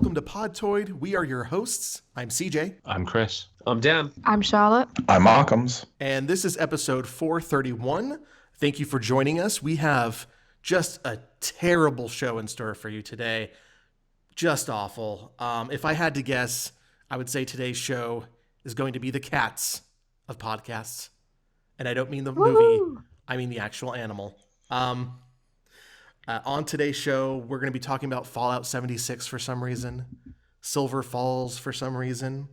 welcome to Podtoid. We are your hosts. I'm CJ. I'm Chris. I'm Dan. I'm Charlotte. I'm Occams. And this is episode 431. Thank you for joining us. We have just a terrible show in store for you today. Just awful. If I had to guess, I would say today's show is going to be the Cats of podcasts. And I don't mean the movie, I mean the actual animal. On today's show, we're going to be talking about Fallout 76 for some reason, Silver Falls for some reason,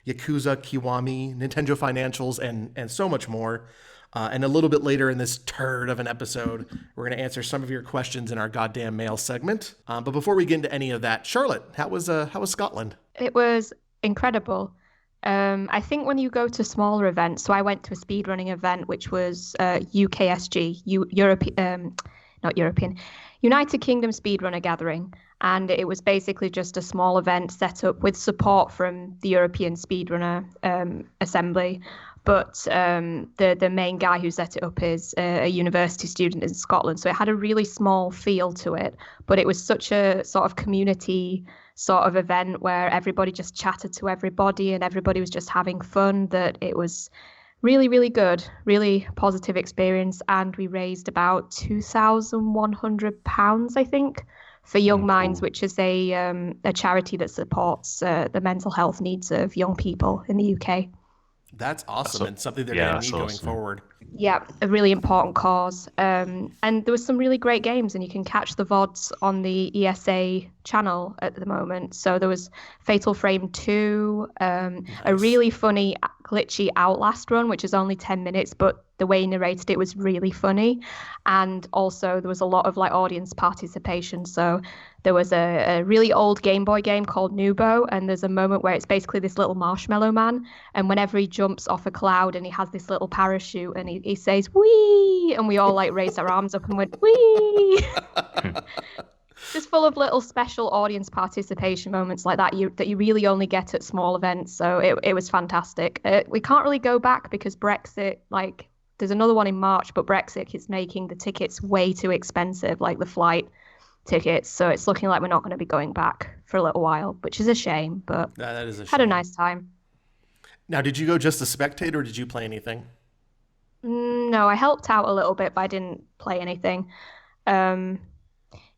Yakuza Kiwami, Nintendo financials, and so much more. And a little bit later in this turd of an episode, we're going to answer some of your questions in our goddamn mail segment. But before we get into any of that, Charlotte, how was Scotland? It was incredible. I think when you go to smaller events, so I went to a speedrunning event, which was UKSG, United Kingdom Speedrunner Gathering. And it was basically just a small event set up with support from the European Speedrunner Assembly. But the main guy who set it up is a university student in Scotland. So it had a really small feel to it. But it was such a sort of community sort of event where everybody just chatted to everybody and everybody was just having fun, that it was really, really good, really positive experience. And we raised about £2,100, I think, for Young Minds, which is a charity that supports the mental health needs of young people in the UK. That's awesome, and something they're going to need going forward. Yeah, a really important cause. And there was some really great games, and you can catch the VODs on the ESA channel at the moment. So there was Fatal Frame 2, nice. A really funny, glitchy Outlast run, which is only 10 minutes, but the way he narrated it was really funny. And also there was a lot of audience participation. So there was a really old Game Boy game called Nubo, and there's a moment where it's basically this little marshmallow man, and whenever he jumps off a cloud and he has this little parachute and he says wee, and we all raised our arms up and went wee. Just full of little special audience participation moments like that that you really only get at small events. So it was fantastic. We can't really go back because Brexit, there's another one in March, but Brexit is making the tickets way too expensive, the flight tickets. So it's looking like we're not going to be going back for a little while, which is a shame, but that is a shame. Had a nice time. Now, did you go just to spectate or did you play anything? No, I helped out a little bit, but I didn't play anything.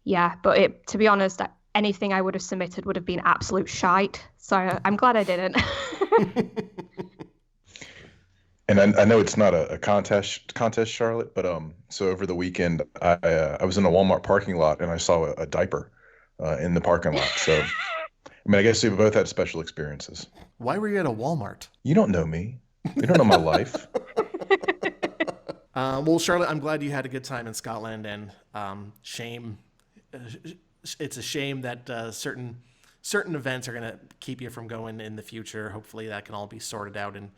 Yeah, but to be honest, anything I would have submitted would have been absolute shite. So I'm glad I didn't. And I know it's not a contest, Charlotte, but so over the weekend I was in a Walmart parking lot and I saw a diaper in the parking lot. So I guess we both had special experiences. Why were you at a Walmart? You don't know me. You don't know my life. Well, Charlotte, I'm glad you had a good time in Scotland, and shame. It's a shame that certain events are going to keep you from going in the future. Hopefully that can all be sorted out in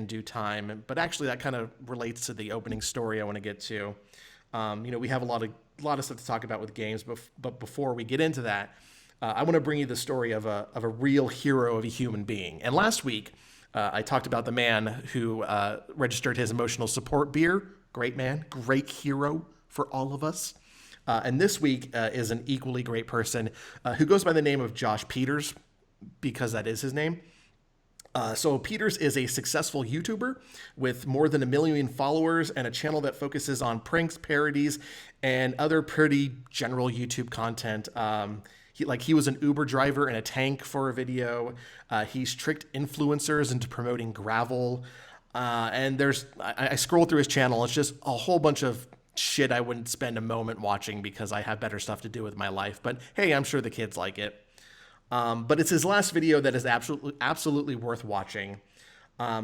due time. But actually that kind of relates to the opening story I want to get to. We have a lot of stuff to talk about with games, but before we get into that, I want to bring you the story of a real hero of a human being. And last week, I talked about the man who registered his emotional support beer. Great man, great hero for all of us. And this week is an equally great person who goes by the name of Josh Peters, because that is his name. So Peters is a successful YouTuber with more than 1 million followers and a channel that focuses on pranks, parodies, and other pretty general YouTube content. He was an Uber driver in a tank for a video. He's tricked influencers into promoting gravel. And I scroll through his channel. It's just a whole bunch of shit I wouldn't spend a moment watching because I have better stuff to do with my life. But hey, I'm sure the kids like it. But it's his last video that is absolutely worth watching.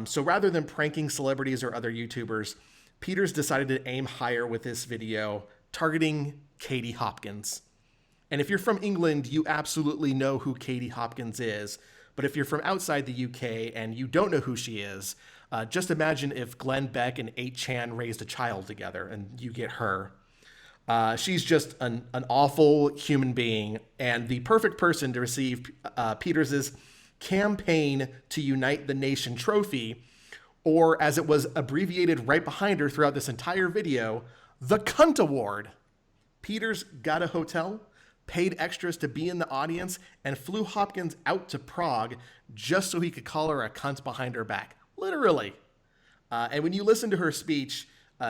So rather than pranking celebrities or other YouTubers, Peters decided to aim higher with this video, targeting Katie Hopkins. And if you're from England, you absolutely know who Katie Hopkins is. But if you're from outside the UK and you don't know who she is, just imagine if Glenn Beck and 8chan raised a child together and you get her. She's just an awful human being and the perfect person to receive Peters' Campaign to Unite the Nation trophy, or as it was abbreviated right behind her throughout this entire video, the Cunt Award. Peters got a hotel, paid extras to be in the audience, and flew Hopkins out to Prague just so he could call her a cunt behind her back. Literally. And when you listen to her speech,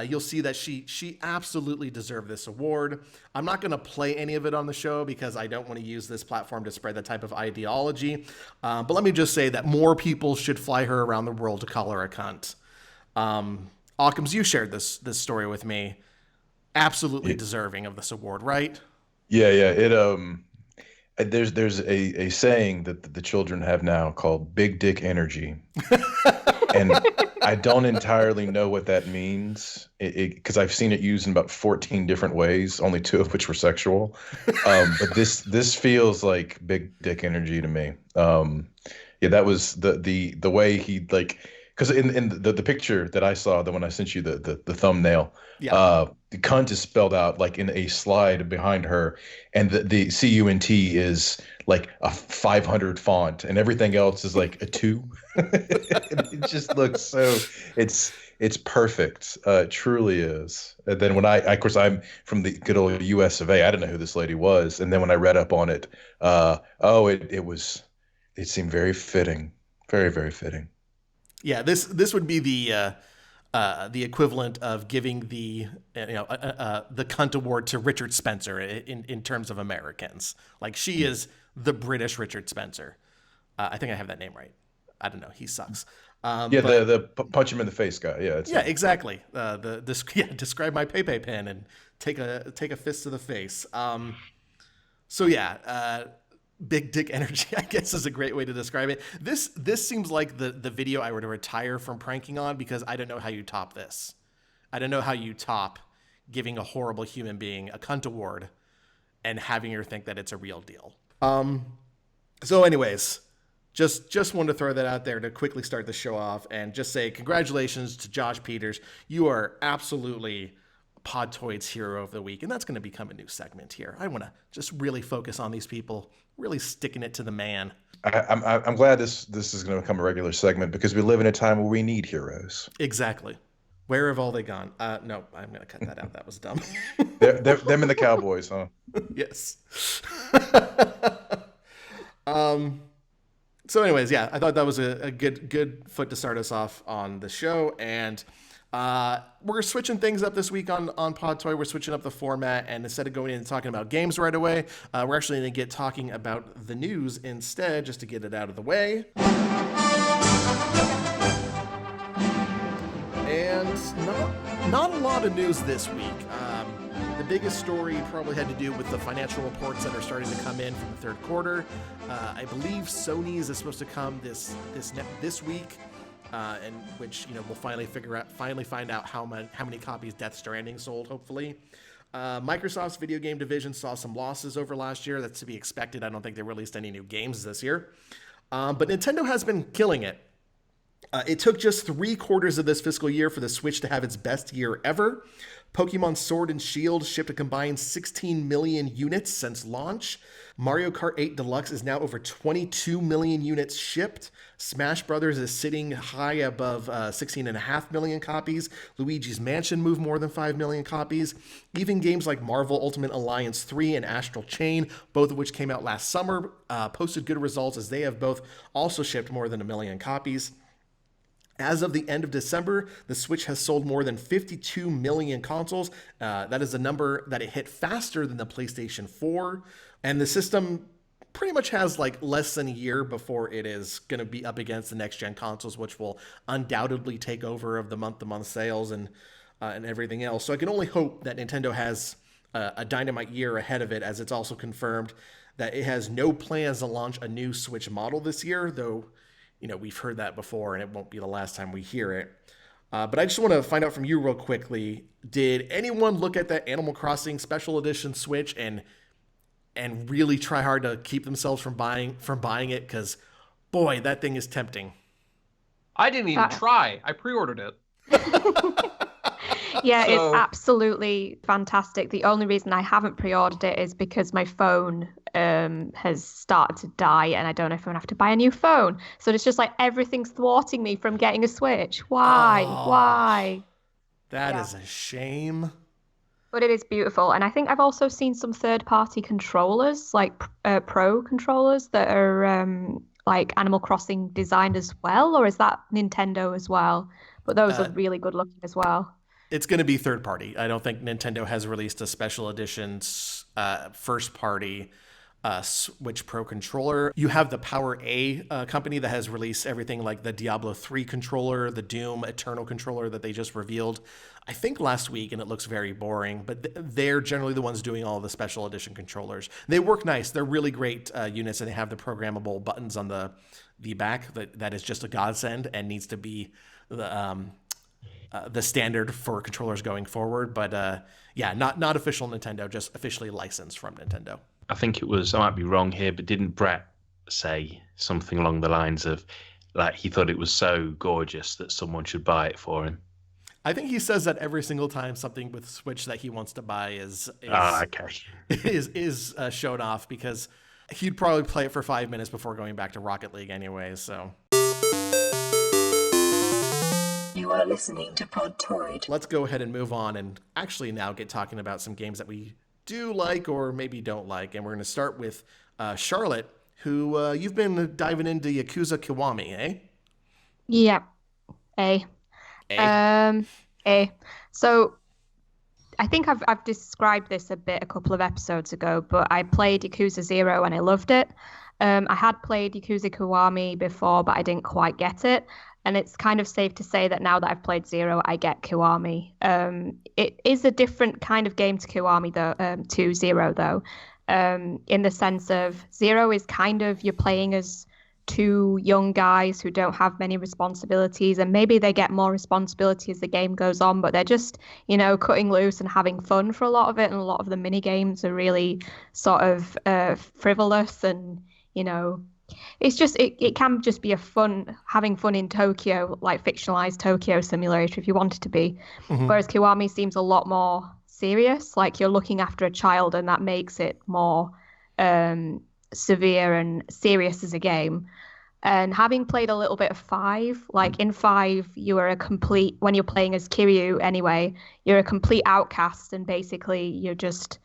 you'll see that she absolutely deserved this award. I'm not going to play any of it on the show because I don't want to use this platform to spread that type of ideology. But let me just say that more people should fly her around the world to call her a cunt. Occams, you shared this story with me. Absolutely deserving of this award, right? Yeah. There's a saying that the children have now called big dick energy. And I don't entirely know what that means because I've seen it used in about 14 different ways, only 2 of which were sexual. But this feels like big dick energy to me. Yeah, that was the way he like, because in the picture that I saw, the one I sent you, the thumbnail, the cunt is spelled out like in a slide behind her, and the cunt is like a 500 font, and everything else is like a 2. It just looks so it's perfect. It truly is. And then when I of course I'm from the good old US of A, I didn't know who this lady was, and then when I read up on it, it seemed very fitting, very, very fitting. Yeah, this would be the equivalent of giving the cunt award to Richard Spencer in terms of Americans. Like, she is the British Richard Spencer. I think I have that name right. I don't know. He sucks. The punch him in the face guy. Yeah, exactly. Describe my PayPay pen and take a fist to the face. Big dick energy, I guess, is a great way to describe it. This seems like the video I were to retire from pranking on, because I don't know how you top this. I don't know how you top giving a horrible human being a cunt award and having her think that it's a real deal. So anyways, just wanted to throw that out there to quickly start the show off and just say congratulations to Josh Peters. You are absolutely Podtoid's Hero of the Week, and that's going to become a new segment here. I want to just really focus on these people, really sticking it to the man. I'm glad this is going to become a regular segment, because we live in a time where we need heroes. Exactly. Where have all they gone? No, I'm going to cut that out. That was dumb. They're them and the Cowboys, huh? Yes. So anyways, yeah, I thought that was a good foot to start us off on the show. And we're switching things up this week on Podtoid. We're switching up the format, and instead of going in and talking about games right away, we're actually going to get talking about the news instead, just to get it out of the way. And not a lot of news this week. The biggest story probably had to do with the financial reports that are starting to come in from the third quarter. I believe Sony's is supposed to come this week. And which we'll finally find out how many copies Death Stranding sold, hopefully. Microsoft's video game division saw some losses over last year. That's to be expected. I don't think they released any new games this year. But Nintendo has been killing it. It took just 3 quarters of this fiscal year for the Switch to have its best year ever. Pokemon Sword and Shield shipped a combined 16 million units since launch. Mario Kart 8 Deluxe is now over 22 million units shipped. Smash Brothers is sitting high above 16.5 million copies. Luigi's Mansion moved more than 5 million copies. Even games like Marvel Ultimate Alliance 3 and Astral Chain, both of which came out last summer, posted good results, as they have both also shipped more than 1 million copies. As of the end of December, the Switch has sold more than 52 million consoles. That is a number that it hit faster than the PlayStation 4. And the system pretty much has like less than a year before it is going to be up against the next-gen consoles, which will undoubtedly take over of the month-to-month sales and everything else. So I can only hope that Nintendo has a dynamite year ahead of it, as it's also confirmed that it has no plans to launch a new Switch model this year, though we've heard that before, and it won't be the last time we hear it. But I just want to find out from you real quickly, did anyone look at that Animal Crossing Special Edition Switch and really try hard to keep themselves from buying it? Because, boy, that thing is tempting. I didn't even try. I pre-ordered it. Yeah, it's absolutely fantastic. The only reason I haven't pre-ordered it is because my phone has started to die, and I don't know if I'm going to have to buy a new phone. So it's just like everything's thwarting me from getting a Switch. Why? That is a shame. But it is beautiful. And I think I've also seen some third-party controllers, like pro controllers that are like Animal Crossing designed as well, or is that Nintendo as well? But those are really good looking as well. It's going to be third party. I don't think Nintendo has released a special edition first party Switch Pro controller. You have the Power A company that has released everything like the Diablo 3 controller, the Doom Eternal controller that they just revealed, I think last week, and it looks very boring, but they're generally the ones doing all the special edition controllers. They work nice. They're really great units, and they have the programmable buttons on the back that is just a godsend and needs to be the standard for controllers going forward. But yeah, not official Nintendo, just officially licensed from Nintendo. I think it was, I might be wrong here, but didn't Brett say something along the lines of, like, he thought it was so gorgeous that someone should buy it for him? I think he says that every single time something with Switch that he wants to buy is shown off, because he'd probably play it for 5 minutes before going back to Rocket League anyway, so. You are listening to Podtoid. Let's go ahead and move on and actually now get talking about some games that we do like or maybe don't like. And we're going to start with Charlotte, who you've been diving into Yakuza Kiwami, eh? Yeah. A. So I think I've described this a bit a couple of episodes ago, but I played Yakuza 0 and I loved it. I had played Yakuza Kiwami before, but I didn't quite get it. And it's kind of safe to say that now that I've played 0, I get Kiwami. It is a different kind of game to Kiwami, though, to 0, though, in the sense of 0 is kind of you're playing as two young guys who don't have many responsibilities, and maybe they get more responsibility as the game goes on, but they're just, cutting loose and having fun for a lot of it. And a lot of the mini games are really sort of frivolous and, it's just it can just be having fun in Tokyo, like fictionalized Tokyo simulator if you want it to be. Mm-hmm. Whereas Kiwami seems a lot more serious, like you're looking after a child, and that makes it more severe and serious as a game. And having played a little bit of 5, like in 5, you are when you're playing as Kiryu anyway, you're a complete outcast, and basically you're just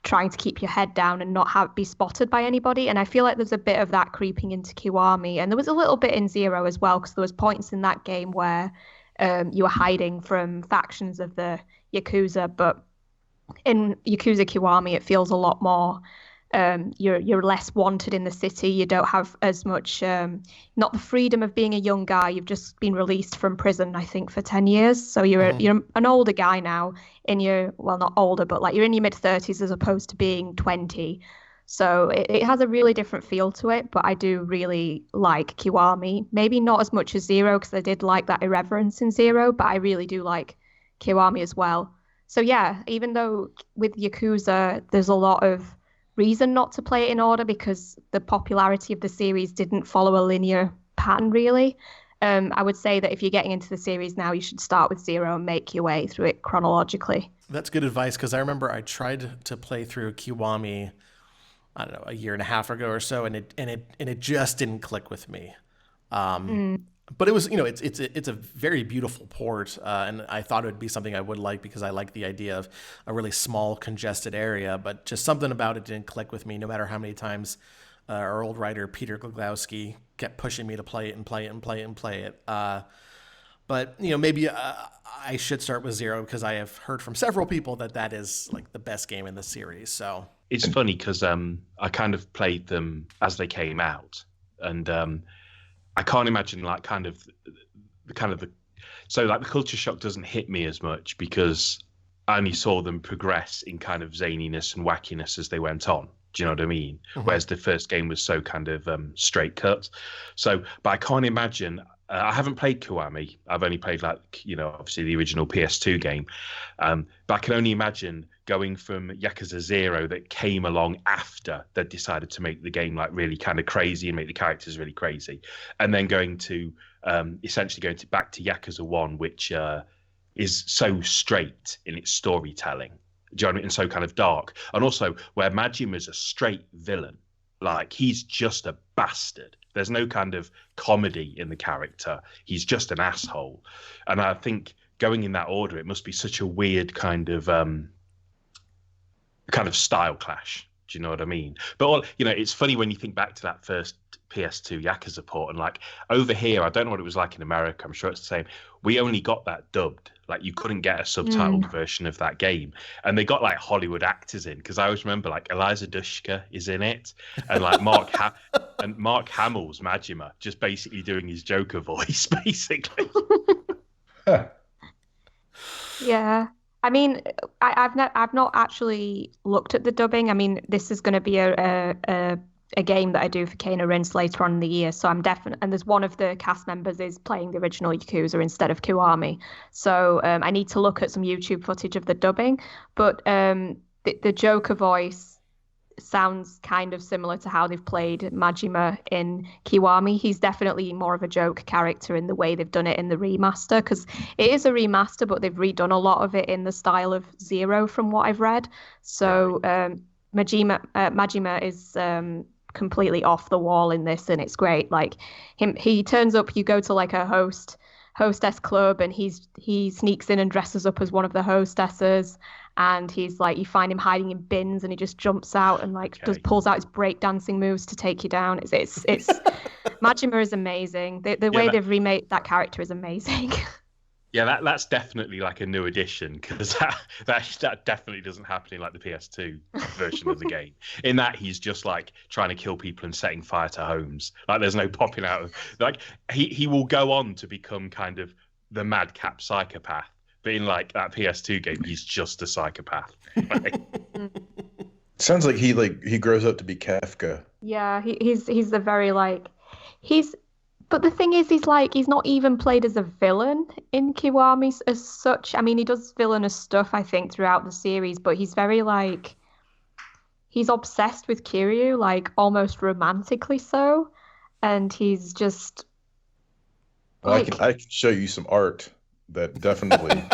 trying to keep your head down and not be spotted by anybody. And I feel like there's a bit of that creeping into Kiwami, and there was a little bit in 0 as well, because there was points in that game where you were hiding from factions of the Yakuza. But in Yakuza Kiwami, it feels a lot more you're less wanted in the city. You don't have as much not the freedom of being a young guy. You've just been released from prison, I think, for 10 years. So you're an older guy now not older, but like you're in your mid-30s as opposed to being 20. So it has a really different feel to it, but I do really like Kiwami. Maybe not as much as 0, because I did like that irreverence in 0, but I really do like Kiwami as well. So yeah, even though with Yakuza there's a lot of reason not to play it in order, because the popularity of the series didn't follow a linear pattern really. I would say that if you're getting into the series now, you should start with 0 and make your way through it chronologically. That's good advice, because I remember I tried to play through Kiwami, I don't know, a year and a half ago or so, and it just didn't click with me. But it was, it's a very beautiful port, and I thought it would be something I would like, because I like the idea of a really small, congested area. But just something about it didn't click with me, no matter how many times our old writer Peter Gliglowski kept pushing me to play it and play it and play it and play it. But maybe I should start with 0, because I have heard from several people that is like the best game in the series. So it's funny because I kind of played them as they came out, and I can't imagine the culture shock doesn't hit me as much, because I only saw them progress in kind of zaniness and wackiness as they went on. Do you know what I mean? Mm-hmm. Whereas the first game was so kind of straight cut. So, but I can't imagine. I haven't played Kiwami. I've only played obviously the original PS2 game. But I can only imagine going from Yakuza 0 that came along after they decided to make the game like really kind of crazy and make the characters really crazy, and then going to essentially back to Yakuza 1, which is so straight in its storytelling. Do you know what I mean? And so kind of dark, and also where Majima's a straight villain, like he's just a bastard. There's no kind of comedy in the character. He's just an asshole. And I think going in that order, it must be such a weird kind of kind of style clash. Do you know what I mean? But all, it's funny when you think back to that first PS2 Yakuza port, and like over here, I don't know what it was like in America. I'm sure it's the same. We only got that dubbed. Like you couldn't get a subtitled version of that game, and they got like Hollywood actors in, because I always remember like Eliza Dushku is in it, and like Mark Hamill's Majima just basically doing his Joker voice, basically. Yeah. I mean, I've not actually looked at the dubbing. I mean, this is going to be a game that I do for Kena Rinse later on in the year, so I'm definitely. And there's one of the cast members is playing the original Yakuza instead of Kiwami, so I need to look at some YouTube footage of the dubbing. But the Joker voice sounds kind of similar to how they've played Majima in Kiwami. He's definitely more of a joke character in the way they've done it in the remaster, because it is a remaster, but they've redone a lot of it in the style of Zero from what I've read. So Majima is completely off the wall in this, and it's great. Like he turns up, you go to like a hostess club, and he sneaks in and dresses up as one of the hostesses, and he's like, you find him hiding in bins, and he just jumps out and like pulls out his breakdancing moves to take you down. It's Majima is amazing. The way they've remade that character is amazing. Yeah, that's definitely like a new addition, because that definitely doesn't happen in like the PS2 version of the game. In that, he's just like trying to kill people and setting fire to homes. Like there's no popping out of, like he will go on to become kind of the madcap psychopath. But in like that PS2 game, he's just a psychopath. Sounds like he grows up to be Kafka. Yeah, he's the very like he's. But the thing is, he's not even played as a villain in Kiwami as such. I mean, he does villainous stuff, I think, throughout the series, but he's very like he's obsessed with Kiryu, like almost romantically so, and he's just. Well, like... I can show you some art that definitely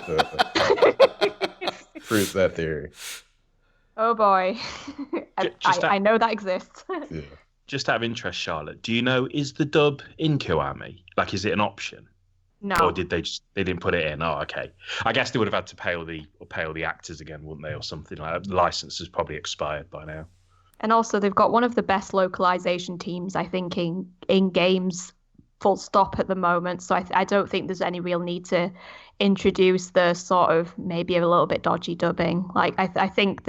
proves that theory. Oh boy, I know that exists. Yeah. Just out of interest, Charlotte, do you know, is the dub in Kiwami? Like, is it an option? No. Or did they didn't put it in? Oh, okay. I guess they would have had to pay all the actors again, wouldn't they, or something like that? The license has probably expired by now. And also, they've got one of the best localization teams, I think, in games, full stop at the moment. So I don't think there's any real need to introduce the sort of maybe a little bit dodgy dubbing. Like I think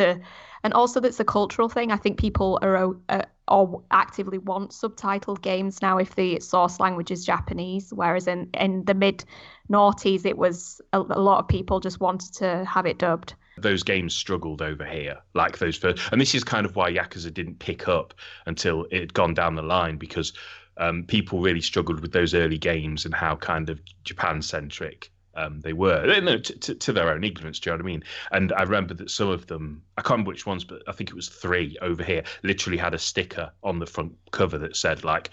and also that's a cultural thing. I think people or actively want subtitled games now if the source language is Japanese, whereas in the mid-noughties it was a lot of people just wanted to have it dubbed. Those games struggled over here, like those first, and this is kind of why Yakuza didn't pick up until it had gone down the line, because people really struggled with those early games and how kind of Japan-centric they were, to their own ignorance. Do you know what I mean? And I remember that some of them, I can't remember which ones, but I think it was 3 over here, literally had a sticker on the front cover that said like,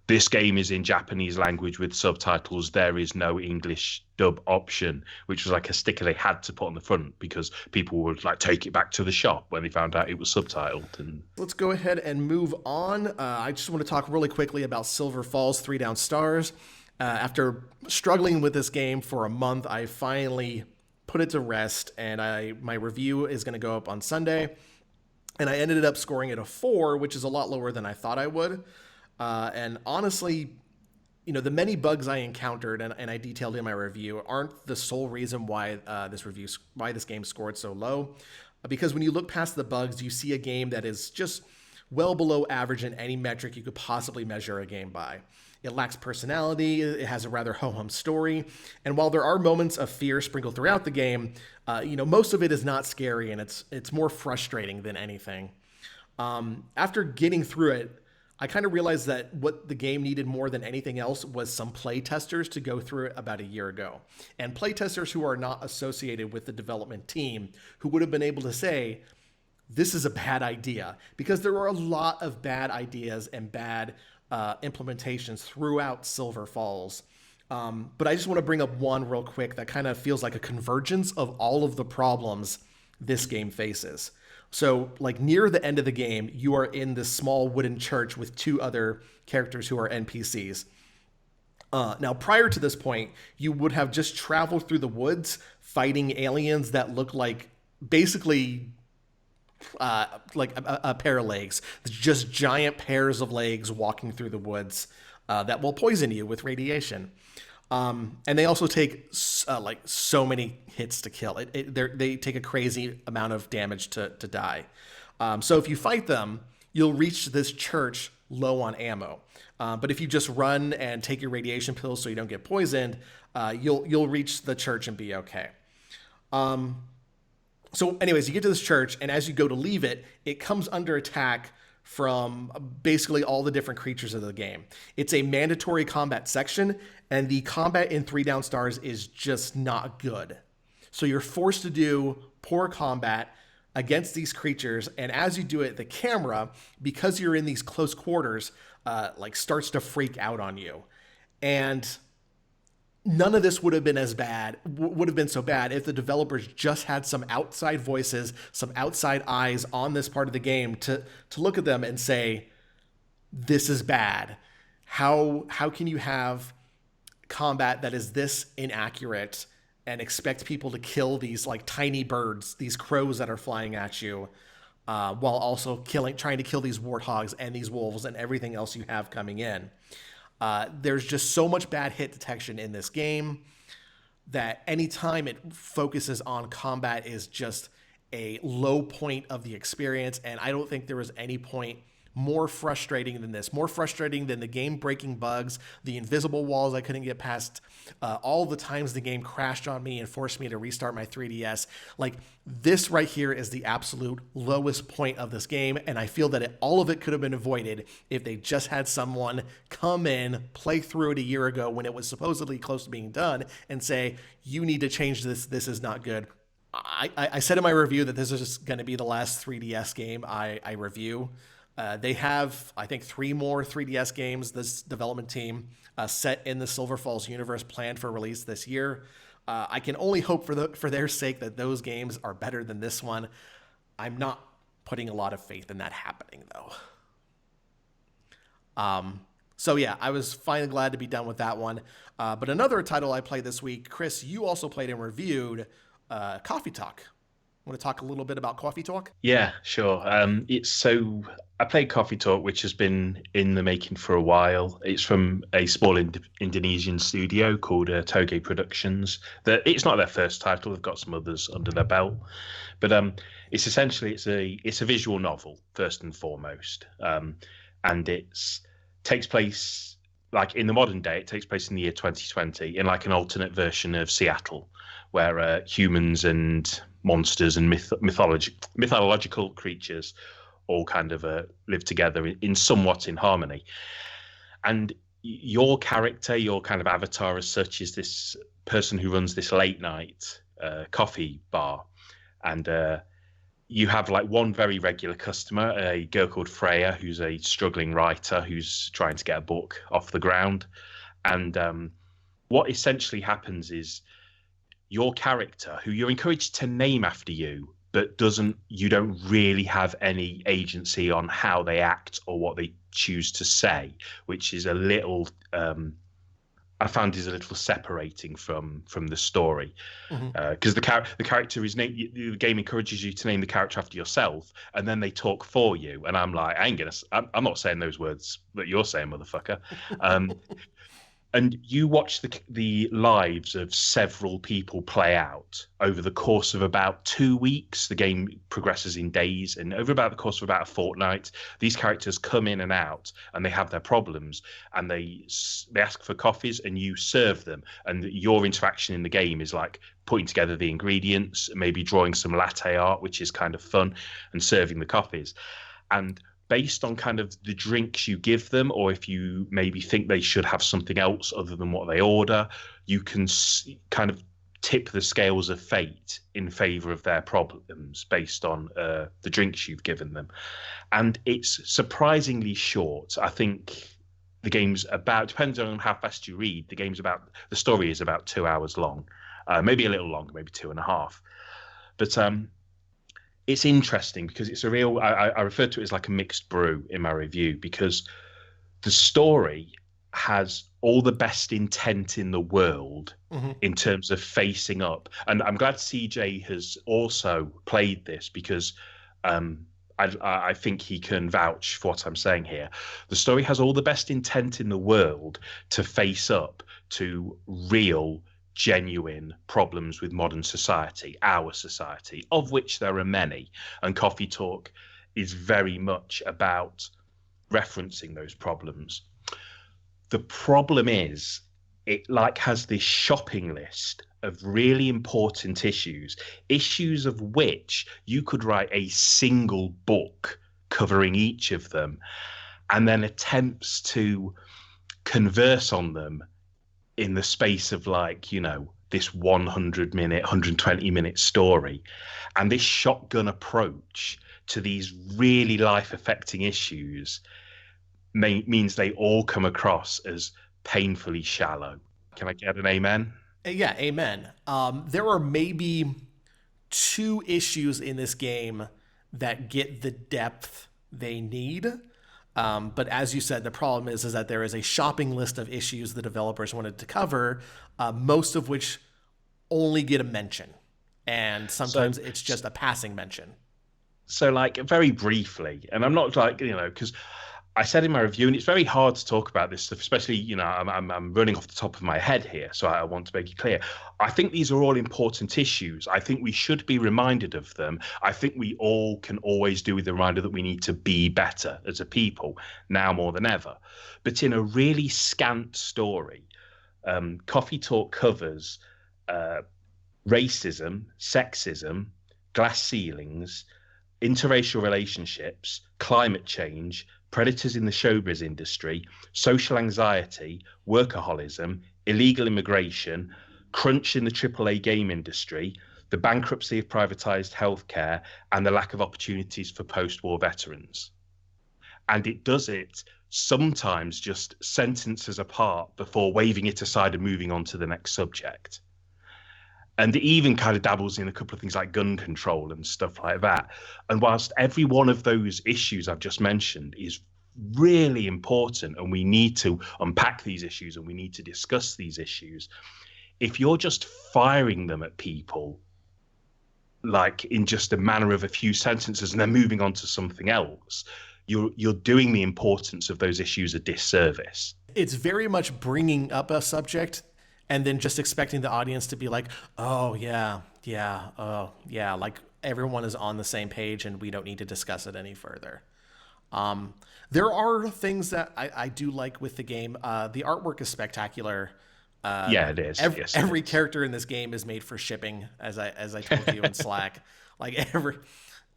this game is in Japanese language with subtitles. There is no English dub option, which was like a sticker they had to put on the front because people would like take it back to the shop when they found out it was subtitled. And let's go ahead and move on. I just want to talk really quickly about Silver Falls 3 Down Stars. After struggling with this game for a month, I finally put it to rest, and my review is going to go up on Sunday. And I ended up scoring it a 4, which is a lot lower than I thought I would. And honestly, the many bugs I encountered and I detailed in my review aren't the sole reason why this game scored so low. Because when you look past the bugs, you see a game that is just well below average in any metric you could possibly measure a game by. It lacks personality, it has a rather ho-hum story, and while there are moments of fear sprinkled throughout the game, most of it is not scary, and it's more frustrating than anything. After getting through it, I kind of realized that what the game needed more than anything else was some playtesters to go through it about a year ago. And playtesters who are not associated with the development team, who would have been able to say, this is a bad idea, because there are a lot of bad ideas and bad implementations throughout Silver Falls. But I just want to bring up one real quick that kind of feels like a convergence of all of the problems this game faces. So like near the end of the game, you are in this small wooden church with 2 other characters who are NPCs. Now, prior to this point, you would have just traveled through the woods fighting aliens that look like basically a pair of legs, just giant pairs of legs walking through the woods that will poison you with radiation. And they also take like so many hits to kill. They take a crazy amount of damage to die. So if you fight them, you'll reach this church low on ammo. But if you just run and take your radiation pills so you don't get poisoned, you'll reach the church and be okay. So anyways, you get to this church, and as you go to leave it, it comes under attack from basically all the different creatures of the game. It's a mandatory combat section, and the combat in 3 Down Stars is just not good. So you're forced to do poor combat against these creatures, and as you do it, the camera, because you're in these close quarters, like starts to freak out on you. And none of this would have been so bad if the developers just had some outside voices, some outside eyes on this part of the game to look at them and say, this is bad. How can you have combat that is this inaccurate and expect people to kill these like tiny birds, these crows that are flying at you, while also trying to kill these warthogs and these wolves and everything else you have coming in. There's just so much bad hit detection in this game that anytime it focuses on combat is just a low point of the experience. And I don't think there was any point more frustrating than this, more frustrating than the game breaking bugs, the invisible walls I couldn't get past, all the times the game crashed on me and forced me to restart my 3DS. Like, this right here is the absolute lowest point of this game, and I feel that all of it could have been avoided if they just had someone come in, play through it a year ago when it was supposedly close to being done, and say, you need to change this, this is not good. I said in my review that this is going to be the last 3DS game I review. They have, I think, 3 more 3DS games, this development team, set in the Silver Falls universe planned for release this year. I can only hope for their sake that those games are better than this one. I'm not putting a lot of faith in that happening, though. So yeah, I was finally glad to be done with that one. But another title I played this week, Chris, you also played and reviewed Coffee Talk. Want to talk a little bit about Coffee Talk? Yeah, sure. I played Coffee Talk, which has been in the making for a while. It's from a small Indonesian studio called Toge Productions. It's not their first title; they've got some others under their belt. But it's a visual novel first and foremost, and takes place like in the modern day. It takes place in the year 2020 in like an alternate version of Seattle, where humans and monsters and mythological creatures all kind of live together somewhat in harmony. And your character, your kind of avatar as such, is this person who runs this late night coffee bar. And you have like one very regular customer, a girl called Freya, who's a struggling writer who's trying to get a book off the ground. And what essentially happens is your character, who you're encouraged to name after you, but you don't really have any agency on how they act or what they choose to say, which is a little, I found is a little separating from the story. Because the character is named, the game encourages you to name the character after yourself, and then they talk for you. And I'm like, I'm not saying those words that you're saying, motherfucker. And you watch the lives of several people play out over the course of about 2 weeks. The game progresses in days, and over about the course of about a fortnight, these characters come in and out, and they have their problems, and they ask for coffees, and you serve them. And your interaction in the game is like putting together the ingredients, maybe drawing some latte art, which is kind of fun, and serving the coffees. And based on kind of the drinks you give them, or if you maybe think they should have something else other than what they order, you can kind of tip the scales of fate in favor of their problems based on the drinks you've given them. And it's surprisingly short. I think the game's about, depending on how fast you read, the story is about 2 hours long, maybe a little longer, maybe 2.5. But it's interesting because it's a real, I referred to it as like a mixed brew in my review, because the story has all the best intent in the world in terms of facing up. And I'm glad CJ has also played this, because I think he can vouch for what I'm saying here. The story has all the best intent in the world to face up to real, genuine problems with modern society, our society, of which there are many. And Coffee Talk is very much about referencing those problems. The problem is, it has this shopping list of really important issues of which you could write a single book covering each of them, and then attempts to converse on them in the space of this 100-minute, 120-minute story. And this shotgun approach to these really life-affecting issues means they all come across as painfully shallow. Can I get an amen? Yeah, amen. There are maybe 2 issues in this game that get the depth they need. But as you said, the problem is that there is a shopping list of issues the developers wanted to cover, most of which only get a mention. And sometimes it's just a passing mention. So very briefly, and I'm not because I said in my review, and it's very hard to talk about this stuff, especially, I'm running off the top of my head here, so I want to make it clear. I think these are all important issues. I think we should be reminded of them. I think we all can always do with the reminder that we need to be better as a people, now more than ever. But in a really scant story, Coffee Talk covers racism, sexism, glass ceilings, interracial relationships, climate change, predators in the showbiz industry, social anxiety, workaholism, illegal immigration, crunch in the AAA game industry, the bankruptcy of privatized healthcare, and the lack of opportunities for post-war veterans. And it does it sometimes just sentences apart before waving it aside and moving on to the next subject. And it even kind of dabbles in a couple of things like gun control and stuff like that. And whilst every one of those issues I've just mentioned is really important, and we need to unpack these issues and we need to discuss these issues, if you're just firing them at people in just a manner of a few sentences and then moving on to something else, you're doing the importance of those issues a disservice. It's very much bringing up a subject and then just expecting the audience to be like, oh, yeah, like everyone is on the same page and we don't need to discuss it any further. There are things that I do like with the game. The artwork is spectacular. Yeah, it is. Every character in this game is made for shipping, as I told you in Slack.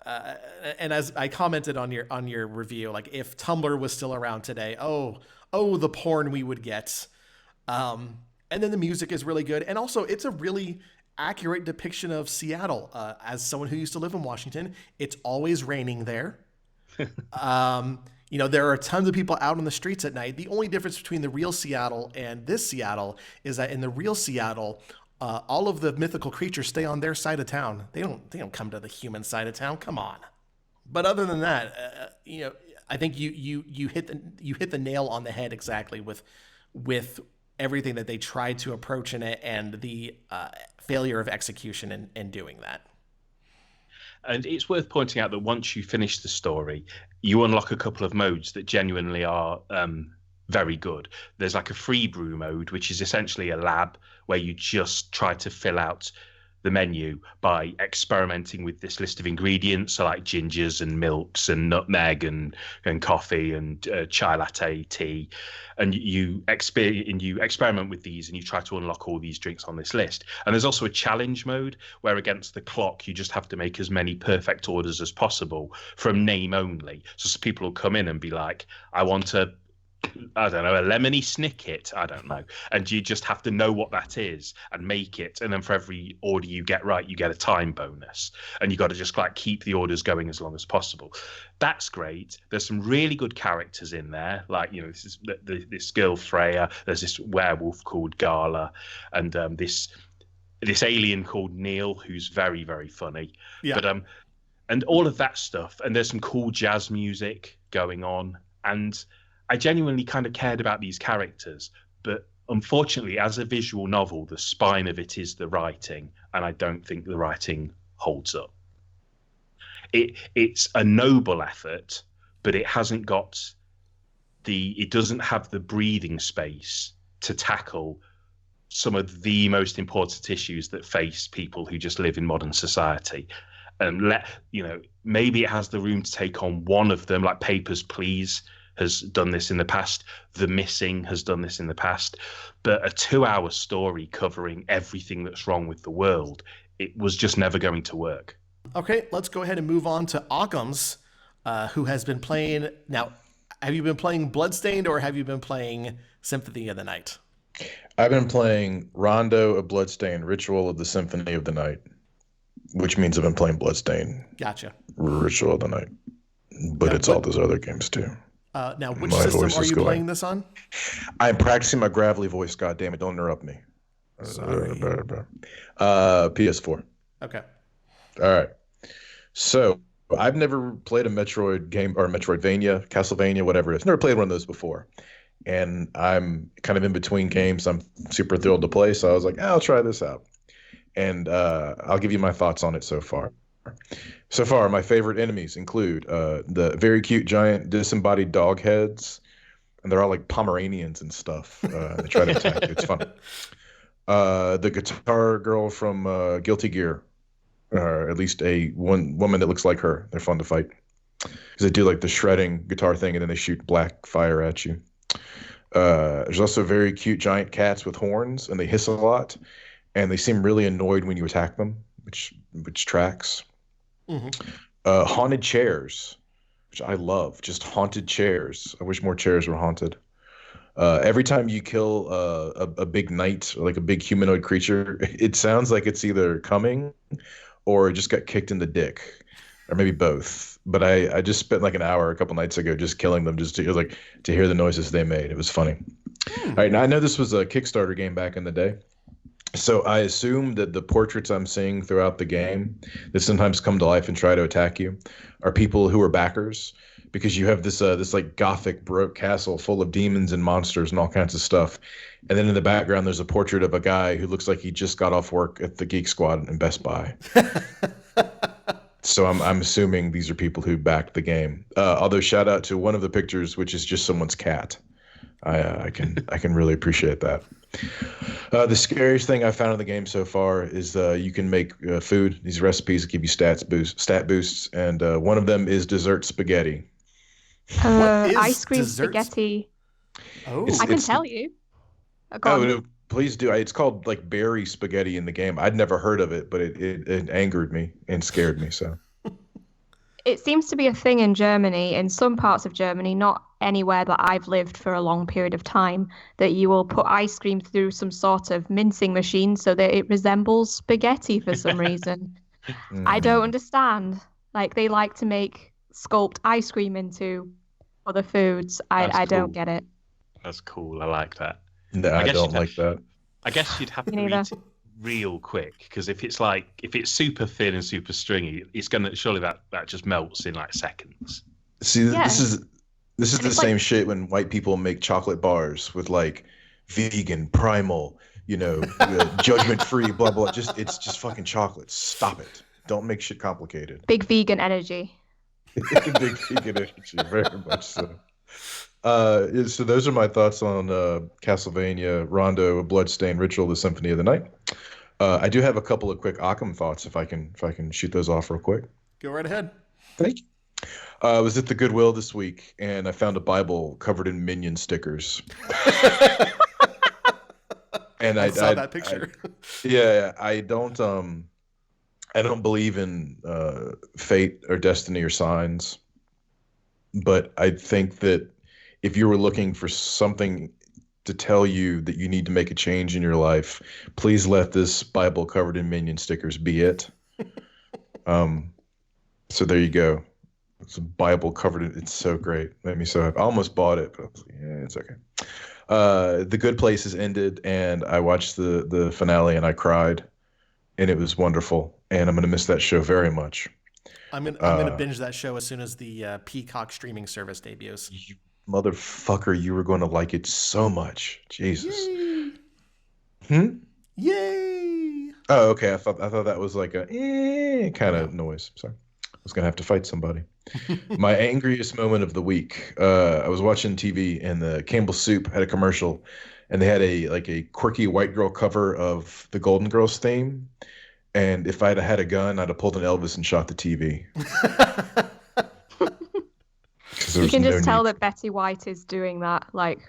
And as I commented on your review, if Tumblr was still around today, oh, the porn we would get. And then the music is really good. And also, it's a really accurate depiction of Seattle. As someone who used to live in Washington, it's always raining there. There are tons of people out on the streets at night. The only difference between the real Seattle and this Seattle is that in the real Seattle, all of the mythical creatures stay on their side of town. They don't come to the human side of town. Come on. But other than that, I think you hit the nail on the head exactly with everything that they tried to approach in it and the failure of execution in doing that. And it's worth pointing out that once you finish the story, you unlock a couple of modes that genuinely are very good. There's a free brew mode, which is essentially a lab where you just try to fill out the menu by experimenting with this list of ingredients, so like gingers and milks and nutmeg and coffee and chai latte tea, and you experiment with these and you try to unlock all these drinks on this list. And there's also a challenge mode where against the clock you just have to make as many perfect orders as possible from name only. So people will come in and be like, I want a lemony snicket, I don't know, and you just have to know what that is and make it, and then for every order you get right you get a time bonus, and you got to just keep the orders going as long as possible. That's great. There's some really good characters in there, this girl Freya, there's this werewolf called Gala, and this alien called Neil who's very, very funny. Yeah. But and all of that stuff, and there's some cool jazz music going on, and I genuinely kind of cared about these characters, but unfortunately, as a visual novel, the spine of it is the writing, and I don't think the writing holds up. It's a noble effort, but it hasn't got it doesn't have the breathing space to tackle some of the most important issues that face people who just live in modern society. And maybe it has the room to take on one of them, like Papers, Please has done this in the past. The Missing has done this in the past. But a 2-hour story covering everything that's wrong with the world, it was just never going to work. Okay, let's go ahead and move on to Occams, who has been playing. Now, have you been playing Bloodstained or have you been playing Symphony of the Night? I've been playing Rondo of Bloodstained, Ritual of the Symphony of the Night, which means I've been playing Bloodstained. Gotcha. Ritual of the Night. But it's all those other games too. Now, which system are you playing this on? I'm practicing my gravelly voice. God damn it! Don't interrupt me. Sorry. PS4. Okay. All right. So I've never played a Metroid game or Metroidvania, Castlevania, whatever it is. Never played one of those before. And I'm kind of in between games. I'm super thrilled to play. So I was like, I'll try this out. And I'll give you my thoughts on it so far. So far, my favorite enemies include the very cute giant disembodied dog heads. And they're all like Pomeranians and stuff. They try to attack you. It's fun. The guitar girl from Guilty Gear. Or at least one woman that looks like her. They're fun to fight. Because they do like the shredding guitar thing and then they shoot black fire at you. There's also very cute giant cats with horns and they hiss a lot. And they seem really annoyed when you attack them, which tracks. Mm-hmm. Haunted chairs, which I love. Just haunted chairs. I wish more chairs were haunted. Every time you kill a big knight or like a big humanoid creature, it sounds like it's either coming or it just got kicked in the dick, or maybe both. But I just spent like an hour a couple nights ago just killing them just to hear the noises they made. It was funny. All right, now I know this was a Kickstarter game back in the day. So I assume that the portraits I'm seeing throughout the game that sometimes come to life and try to attack you are people who are backers, because you have this like gothic baroque castle full of demons and monsters and all kinds of stuff. And then in the background, there's a portrait of a guy who looks like he just got off work at the Geek Squad in Best Buy. So I'm assuming these are people who backed the game. Although shout out to one of the pictures, which is just someone's cat. I can really appreciate that. The scariest thing I found in the game so far is you can make food. These recipes give you stat boosts, and one of them is dessert spaghetti. Ice cream spaghetti. Oh, I can tell you. No, please do. It's called like berry spaghetti in the game. I'd never heard of it, but it angered me and scared me. So it seems to be a thing in Germany, in some parts of Germany, not anywhere that I've lived for a long period of time, that you will put ice cream through some sort of mincing machine so that it resembles spaghetti for some reason. I don't understand. Like, they like to sculpt ice cream into other foods. I don't get it. That's cool. I like that. No, I don't like that. I guess you'd have to eat it real quick, because if it's super thin and super stringy, it's gonna surely that just melts in like seconds. See, this is the same shit when white people make chocolate bars with like vegan, primal, judgment free, blah blah. It's just fucking chocolate. Stop it. Don't make shit complicated. Big vegan energy. Big vegan energy, very much so. So those are my thoughts on Castlevania, Rondo, Bloodstained, Ritual, the Symphony of the Night. I do have a couple of quick Occam thoughts if I can shoot those off real quick. Go right ahead. Thank you. I was at the Goodwill this week and I found a Bible covered in Minion stickers. And I saw that picture. I don't believe in fate or destiny or signs, but I think that if you were looking for something to tell you that you need to make a change in your life, please let this Bible covered in Minion stickers be it. So there you go. It's a Bible covered in, it's so great. Made me so happy. I almost bought it, but I was like, yeah, it's okay. The Good Place has ended, and I watched the finale, and I cried, and it was wonderful. And I'm gonna miss that show very much. I'm gonna binge that show as soon as the Peacock streaming service debuts. You motherfucker, you were going to like it so much. Jesus. Yay. Yay! Oh, okay. I thought that was like a kind of noise. Sorry. was gonna have to fight somebody. My angriest moment of the week. I was watching TV and the Campbell Soup had a commercial, and they had a quirky white girl cover of the Golden Girls theme. And if I'd have had a gun, I'd have pulled an Elvis and shot the TV. You can just tell that Betty White is doing that, like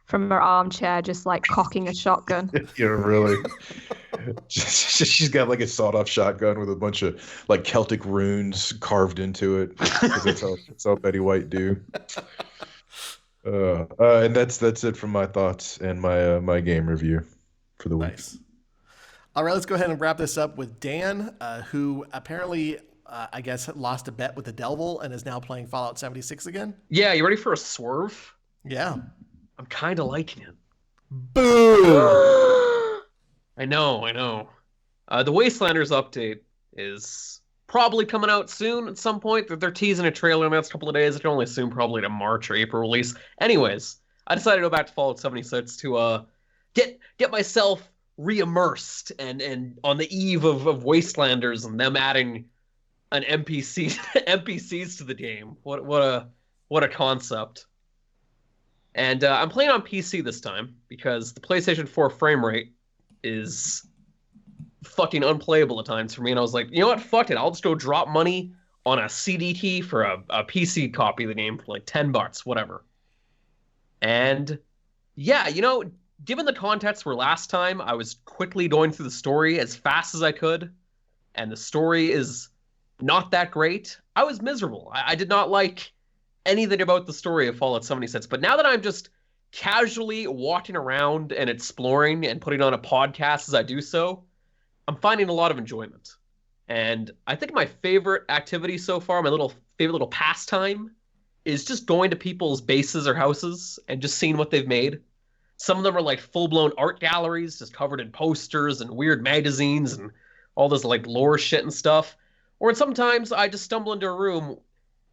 from her armchair, just like cocking a shotgun. Yeah, really. She's got like a sawed-off shotgun with a bunch of like Celtic runes carved into it. 'Cause that's all Betty White do. And that's it from my thoughts and my game review for the week. Nice. All right, let's go ahead and wrap this up with Dan, who apparently, I guess, lost a bet with the devil and is now playing Fallout 76 again. Yeah, you ready for a swerve? Yeah. I'm kind of liking it. Boom! I know. The Wastelanders update is probably coming out soon at some point. They're teasing a trailer in the next couple of days. I can only assume probably to March or April release. Anyways, I decided to go back to Fallout 76 to get myself re-immersed and on the eve of Wastelanders and them adding an NPCs to the game. What a concept. And I'm playing on PC this time because the PlayStation 4 frame rate is fucking unplayable at times for me. And I was like, you know what? Fuck it. I'll just go drop money on a CDT for a PC copy of the game for like $10, whatever. And yeah, given the context where last time I was quickly going through the story as fast as I could, and the story is not that great, I was miserable. I did not like anything about the story of Fallout 76. But now that I'm just casually walking around and exploring and putting on a podcast as I do so, I'm finding a lot of enjoyment. And I think my favorite activity so far, my favorite little pastime, is just going to people's bases or houses and just seeing what they've made. Some of them are like full-blown art galleries, just covered in posters and weird magazines and all this like lore shit and stuff. Or sometimes I just stumble into a room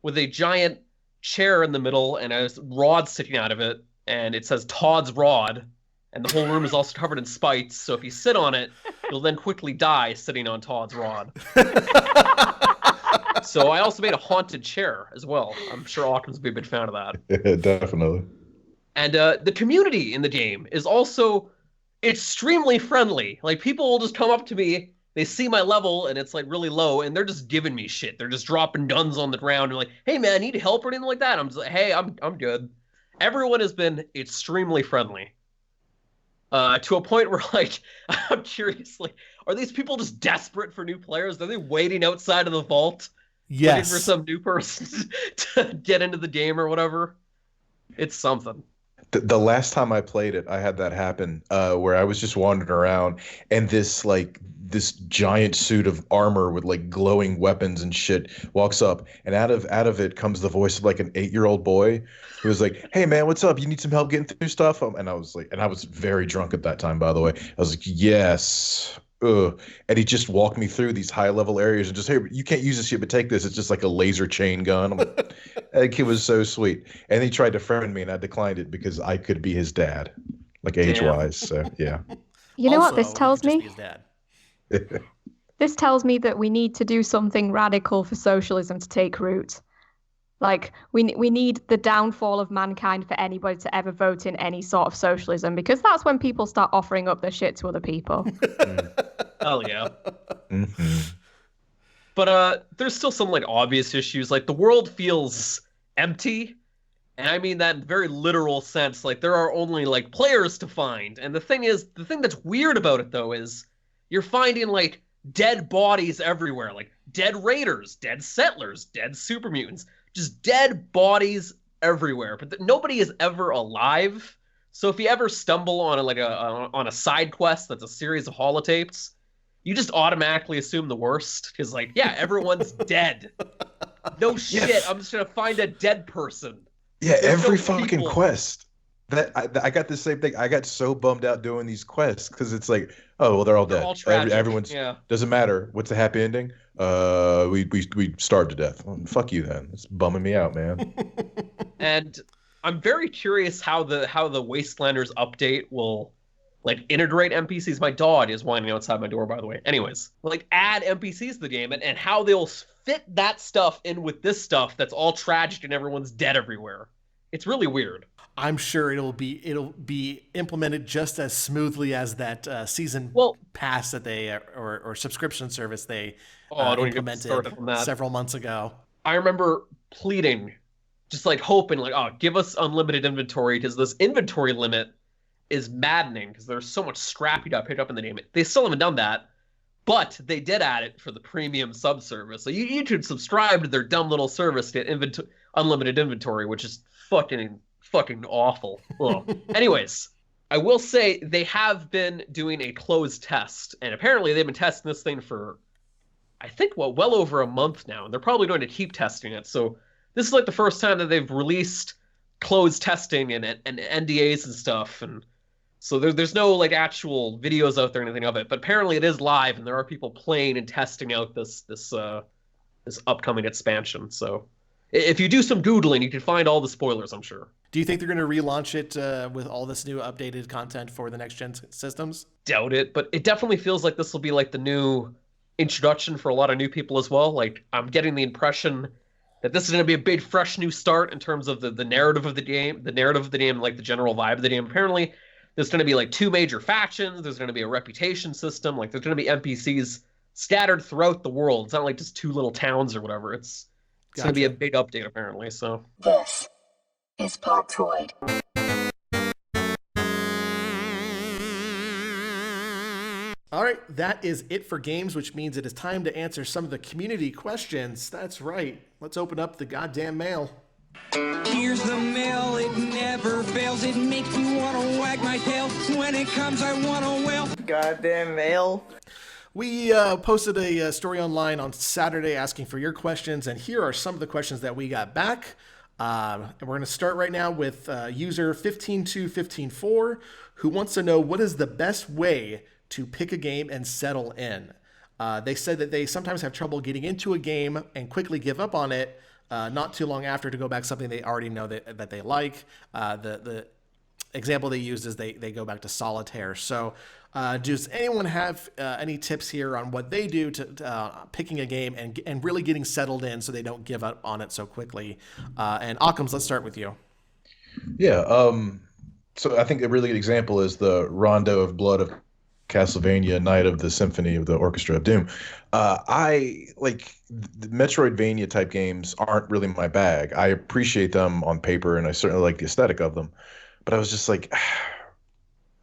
with a giant chair in the middle and a rod sticking out of it, and it says Todd's Rod, and the whole room is also covered in spikes, so if you sit on it, you'll then quickly die sitting on Todd's Rod. So I also made a haunted chair as well. I'm sure Occams would be a big fan of that. Yeah, definitely. And the community in the game is also extremely friendly. Like, people will just come up to me, they see my level, and it's, like, really low, and they're just giving me shit. They're just dropping guns on the ground and like, hey, man, need help or anything like that? I'm just like, hey, I'm good. Everyone has been extremely friendly. To a point where, like, I'm curious, like, are these people just desperate for new players? Are they waiting outside of the vault? Yes. Looking for some new person to get into the game or whatever? It's something. The last time I played it, I had that happen where I was just wandering around, and this giant suit of armor with like glowing weapons and shit walks up, and out of it comes the voice of like an 8-year-old boy who was like, "Hey man, what's up? You need some help getting through stuff?" And I was like, and I was very drunk at that time, by the way. I was like, "Yes." And he just walked me through these high level areas and just, hey, you can't use this shit, but take this. It's just like a laser chain gun. I'm like, that kid was so sweet. And he tried to friend me, and I declined it because I could be his dad, like age wise. So yeah. You know Also, what this tells you me? could just be his dad. This tells me that we need to do something radical for socialism to take root. Like, we need the downfall of mankind for anybody to ever vote in any sort of socialism, because that's when people start offering up their shit to other people. Hell yeah. Mm-hmm. But there's still some like obvious issues. Like, the world feels empty, and I mean that in very literal sense. Like, there are only like players to find. And the thing that's weird about it though is you're finding like dead bodies everywhere, like dead raiders, dead settlers, dead super mutants. Just dead bodies everywhere, but nobody is ever alive. So if you ever stumble on on a side quest that's a series of holotapes, you just automatically assume the worst, because like, yeah, everyone's dead. No shit, Yes. I'm just gonna find a dead person. Yeah, There's every no fucking people. quest. That I got the same thing. I got so bummed out doing these quests because it's like, oh well, they're all They're dead. all tragic. Everyone's Yeah. doesn't matter. What's the happy ending? We starved to death. Well, fuck you then. It's bumming me out, man. And I'm very curious how the Wastelanders update will like integrate NPCs. My dog is whining outside my door, by the way. Anyways, like add NPCs to the game and how they'll fit that stuff in with this stuff that's all tragic and everyone's dead everywhere. It's really weird. I'm sure it'll be implemented just as smoothly as that season pass that they or subscription service they don't even get implemented started on that. several months ago. I remember pleading, just like hoping, like, oh, give us unlimited inventory, because this inventory limit is maddening because there's so much scrap you got picked up in the game. They still haven't done that, but they did add it for the premium sub service. So you could subscribe to their dumb little service to get unlimited inventory, which is fucking awful. Anyways, I will say they have been doing a closed test, and apparently they've been testing this thing for, I think, well over a month now, and they're probably going to keep testing it. So this is like the first time that they've released closed testing and NDAs and stuff, and so there's no like actual videos out there or anything of it. But apparently it is live, and there are people playing and testing out this upcoming expansion. So if you do some Googling, you can find all the spoilers, I'm sure. Do you think they're going to relaunch it with all this new updated content for the next-gen systems? Doubt it, but it definitely feels like this will be like the new introduction for a lot of new people as well. Like, I'm getting the impression that this is going to be a big, fresh new start in terms of the narrative of the game, like the general vibe of the game. Apparently, there's going to be like 2 major factions. There's going to be a reputation system. Like, there's going to be NPCs scattered throughout the world. It's not like just 2 little towns or whatever. It's going to be a big update, apparently. So This is Podtoid. All right, that is it for games, which means it is time to answer some of the community questions. That's right. Let's open up the goddamn mail. Here's the mail, it never fails. It makes me want to wag my tail. When it comes, I want to wail. Goddamn mail. We posted a story online on Saturday asking for your questions, and here are some of the questions that we got back. And we're going to start right now with user 152154, who wants to know what is the best way to pick a game and settle in. They said that they sometimes have trouble getting into a game and quickly give up on it not too long after to go back to something they already know that they like. The example they used is they go back to solitaire. So does anyone have any tips here on what they do to picking a game and really getting settled in so they don't give up on it so quickly? And Occams, let's start with you. Yeah. So I think a really good example is the Rondo of Blood of Castlevania, Night of the Symphony of the Orchestra of Doom. I like the Metroidvania type games aren't really my bag. I appreciate them on paper, and I certainly like the aesthetic of them. But I was just like,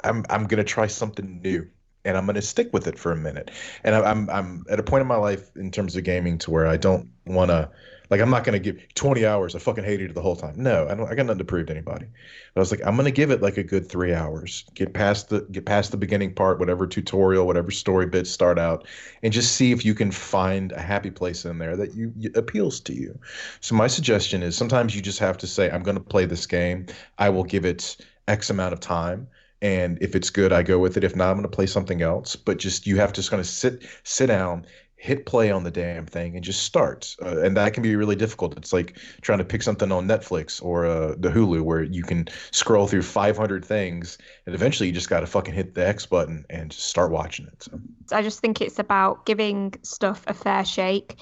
I'm gonna try something new, and I'm gonna stick with it for a minute. And I'm at a point in my life in terms of gaming to where I don't want to. Like, I'm not going to give 20 hours. I fucking hated it the whole time. No, I got nothing to prove to anybody. But I was like, I'm going to give it like a good 3 hours. Get past the beginning part, whatever tutorial, whatever story bits start out, and just see if you can find a happy place in there that you appeals to you. So my suggestion is sometimes you just have to say, I'm going to play this game. I will give it X amount of time. And if it's good, I go with it. If not, I'm going to play something else. But just you have to just kind of sit down, hit play on the damn thing, and just start. And that can be really difficult. It's like trying to pick something on Netflix or the Hulu where you can scroll through 500 things, and eventually you just got to fucking hit the X button and just start watching it. So I just think it's about giving stuff a fair shake.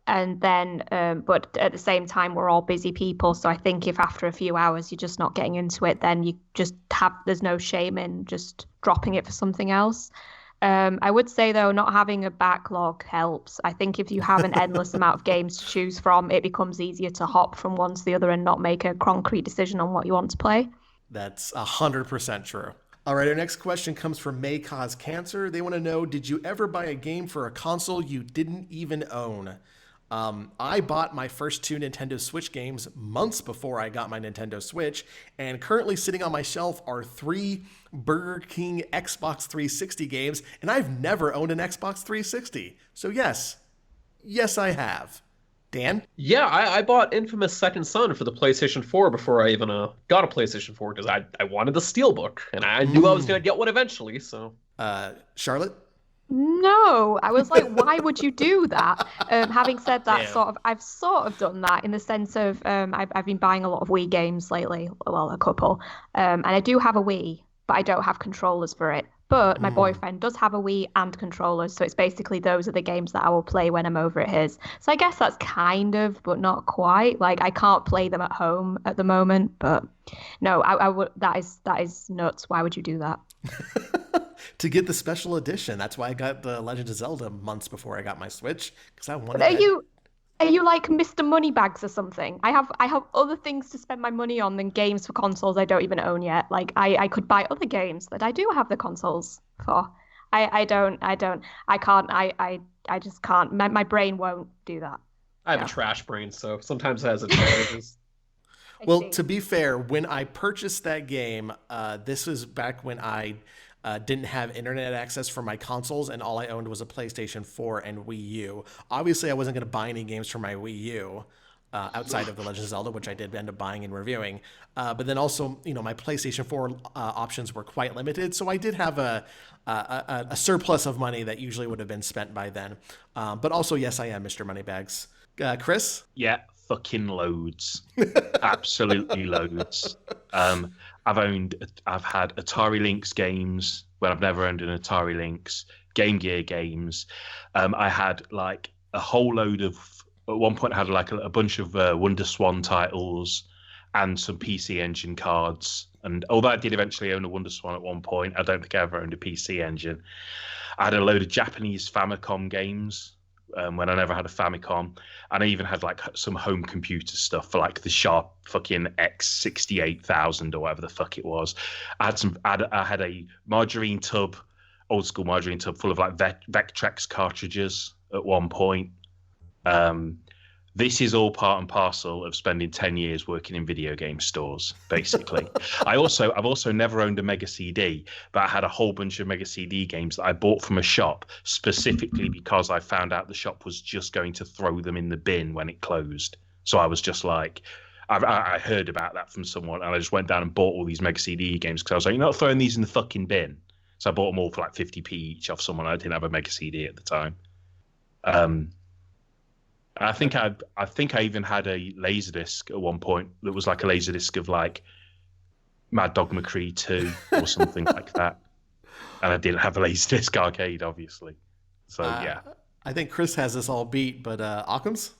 And then, but at the same time, we're all busy people. So I think if after a few hours you're just not getting into it, then you just there's no shame in just dropping it for something else. I would say, though, not having a backlog helps. I think if you have an endless amount of games to choose from, it becomes easier to hop from one to the other and not make a concrete decision on what you want to play. That's 100% true. All right, our next question comes from May Cause Cancer. They want to know, did you ever buy a game for a console you didn't even own? I bought my first 2 Nintendo Switch games months before I got my Nintendo Switch, and currently sitting on my shelf are 3 Burger King Xbox 360 games, and I've never owned an Xbox 360. So yes, I have. Dan? Yeah, I bought Infamous Second Son for the PlayStation 4 before I even got a PlayStation 4 because I wanted the Steelbook, and I knew I was going to get one eventually, so... Charlotte? No, I was like, why would you do that? Having said that, I've sort of done that in the sense of I've been buying a lot of Wii games lately, well, a couple, and I do have a Wii, but I don't have controllers for it. But my boyfriend does have a Wii and controllers, so it's basically those are the games that I will play when I'm over at his. So I guess that's kind of, but not quite. Like I can't play them at home at the moment, but no, I would. That is nuts. Why would you do that? To get the special edition. That's why I got the Legend of Zelda months before I got my Switch, because I wanted. Are you like Mr. Moneybags or something? I have other things to spend my money on than games for consoles I don't even own yet. Like I could buy other games that I do have the consoles for. I just can't. My brain won't do that. I have a trash brain, so sometimes it has advantages. Well, to be fair, when I purchased that game, this was back when I didn't have internet access for my consoles, and all I owned was a PlayStation 4 and Wii U. Obviously, I wasn't going to buy any games for my Wii U outside of The Legend of Zelda, which I did end up buying and reviewing. But then also, my PlayStation 4 options were quite limited, so I did have a surplus of money that usually would have been spent by then. But also, yes, I am Mr. Moneybags. Chris? Yeah, fucking loads. Absolutely loads. I've had Atari Lynx games when I've never owned an Atari Lynx, Game Gear games. I had like a whole load of, at one point I had like a bunch of Wonder Swan titles and some PC Engine cards. And although I did eventually own a Wonder Swan at one point, I don't think I ever owned a PC Engine. I had a load of Japanese Famicom games when I never had a Famicom, and I even had like some home computer stuff for like the Sharp fucking X68000 or whatever the fuck it was. I had a margarine tub, old school margarine tub full of like Vectrex cartridges at one point. This is all part and parcel of spending 10 years working in video game stores, basically. I've also never owned a Mega CD, but I had a whole bunch of Mega CD games that I bought from a shop specifically because I found out the shop was just going to throw them in the bin when it closed. So I was just like, I heard about that from someone, and I just went down and bought all these Mega CD games because I was like, you're not throwing these in the fucking bin. So I bought them all for like 50p each off someone. I didn't have a Mega CD at the time. I think I even had a Laserdisc at one point that was like a Laserdisc of like Mad Dog McCree 2 or something like that. And I didn't have a Laserdisc arcade, obviously. So, yeah. I think Chris has this all beat, but Occams?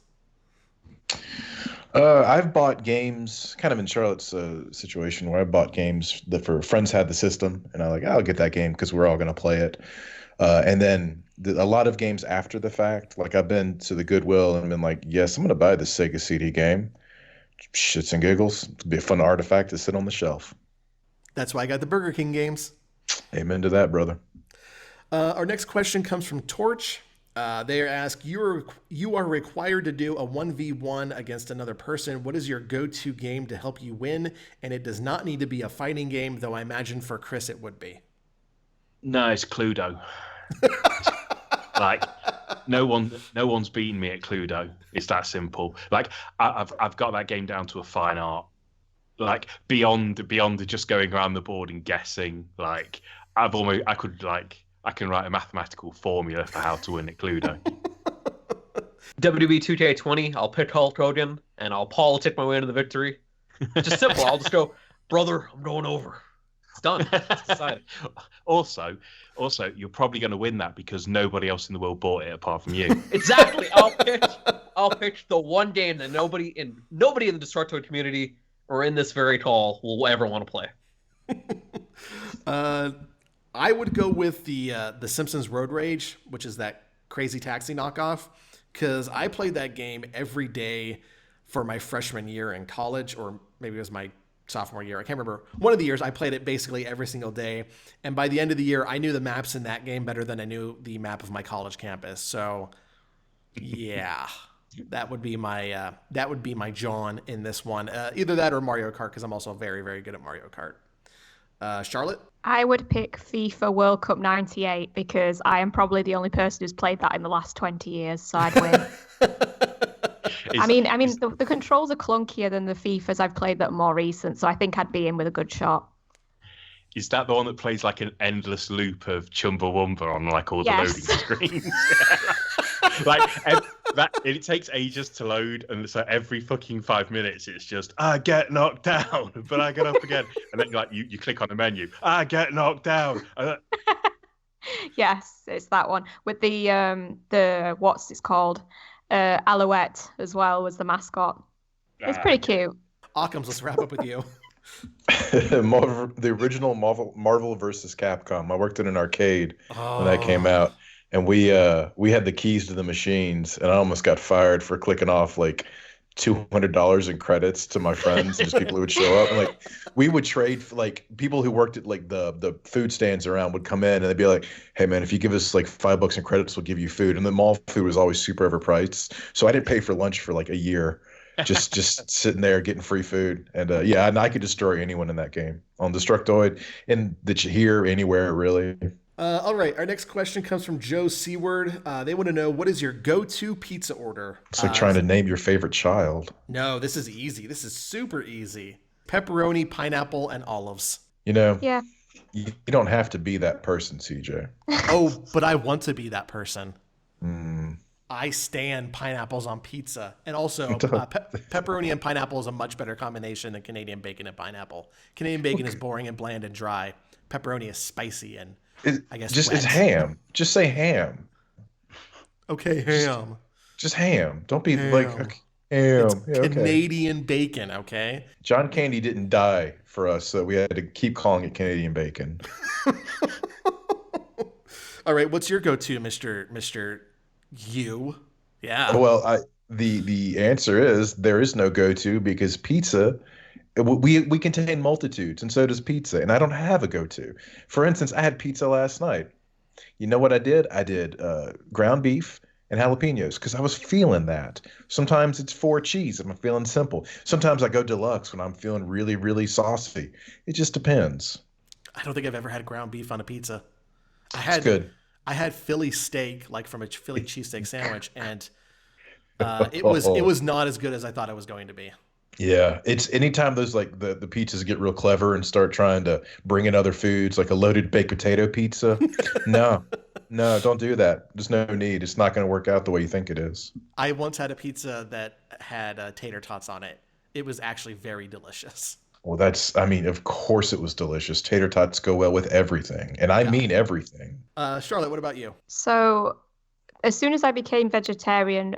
I've bought games, kind of in Charlotte's situation, where I bought games that for friends had the system, and I'm like, I'll get that game because we're all going to play it. And then a lot of games after the fact, like I've been to the Goodwill and been like, yes, I'm going to buy this Sega CD game. Shits and giggles. It'll be a fun artifact to sit on the shelf. That's why I got the Burger King games. Amen to that, brother. Our next question comes from Torch. They ask, you are required to do a 1v1 against another person. What is your go-to game to help you win? And it does not need to be a fighting game, though I imagine for Chris it would be. No, it's Cluedo. Like no one's beaten me at Cluedo. It's that simple. Like I've got that game down to a fine art. Like beyond just going around the board and guessing. Like I can write a mathematical formula for how to win at Cluedo. WWE 2K20, I'll pick Hulk Hogan and I'll politic my way into the victory. Just simple. I'll just go, brother, I'm going over. It's done. It's decided. Also, you're probably going to win that because nobody else in the world bought it apart from you. Exactly. I'll pitch the one game that nobody in the Destructoid community or in this very call will ever want to play. I would go with the Simpsons Road Rage, which is that Crazy Taxi knockoff, because I played that game every day for my freshman year in college, or maybe it was my sophomore year. I can't remember. One of the years I played it basically every single day. And by the end of the year, I knew the maps in that game better than I knew the map of my college campus. So yeah, that would be my John in this one. Either that or Mario Kart, because I'm also very, very good at Mario Kart. Charlotte? I would pick FIFA World Cup 98 because I am probably the only person who's played that in the last 20 years, so I'd win. The controls are clunkier than the FIFAs I've played that are more recent, so I think I'd be in with a good shot. Is that the one that plays like an endless loop of Chumbawamba on like all the loading screens? Like It takes ages to load, and so every fucking 5 minutes it's just I get knocked down, but I get up again, and then like you click on the menu, I get knocked down. Yes, it's that one with the what's it's called, Alouette as well was the mascot. It's pretty cute. Occams, let's wrap up with you. The original Marvel versus Capcom. I worked in an arcade when that came out, and we had the keys to the machines, and I almost got fired for clicking off like $200 in credits to my friends and just people who would show up. And like we would trade for, like people who worked at like the food stands around would come in and they'd be like, "Hey man, if you give us like $5 in credits, we'll give you food." And the mall food was always super overpriced, so I didn't pay for lunch for like a year. Just sitting there getting free food, and and I could destroy anyone in that game on Destructoid, and that you hear anywhere really. All right, our next question comes from Joe Seward. They want to know, what is your go-to pizza order? It's like trying to name your favorite child. No, this is easy. This is super easy. Pepperoni, pineapple, and olives. Yeah. You don't have to be that person, CJ. Oh, but I want to be that person. Mm. I stand pineapples on pizza. And also, pepperoni and pineapple is a much better combination than Canadian bacon and pineapple. Canadian bacon is boring and bland and dry. Pepperoni is spicy and, I guess, it's wet. ham. Just say ham. Okay, ham. Just ham. Don't be Ham. like, okay, ham. It's Yeah, okay. Canadian bacon, okay? John Candy didn't die for us, so we had to keep calling it Canadian bacon. All right, what's your go-to, Mr. You? Yeah. Well, the answer is there is no go-to because pizza, we contain multitudes, and so does pizza, and I don't have a go-to. For instance, I had pizza last night. You know what I did? I did ground beef and jalapenos because I was feeling that. Sometimes it's 4 cheese if I'm feeling simple. Sometimes I go deluxe when I'm feeling really, really saucy. It just depends. I don't think I've ever had ground beef on a pizza. It's good. I had Philly steak, like from a Philly cheesesteak sandwich, and it was not as good as I thought it was going to be. Yeah, it's anytime those like the pizzas get real clever and start trying to bring in other foods, like a loaded baked potato pizza. No, don't do that. There's no need. It's not going to work out the way you think it is. I once had a pizza that had tater tots on it. It was actually very delicious. Well, of course it was delicious. Tater tots go well with everything, and I mean everything. Charlotte, what about you? So as soon as I became vegetarian,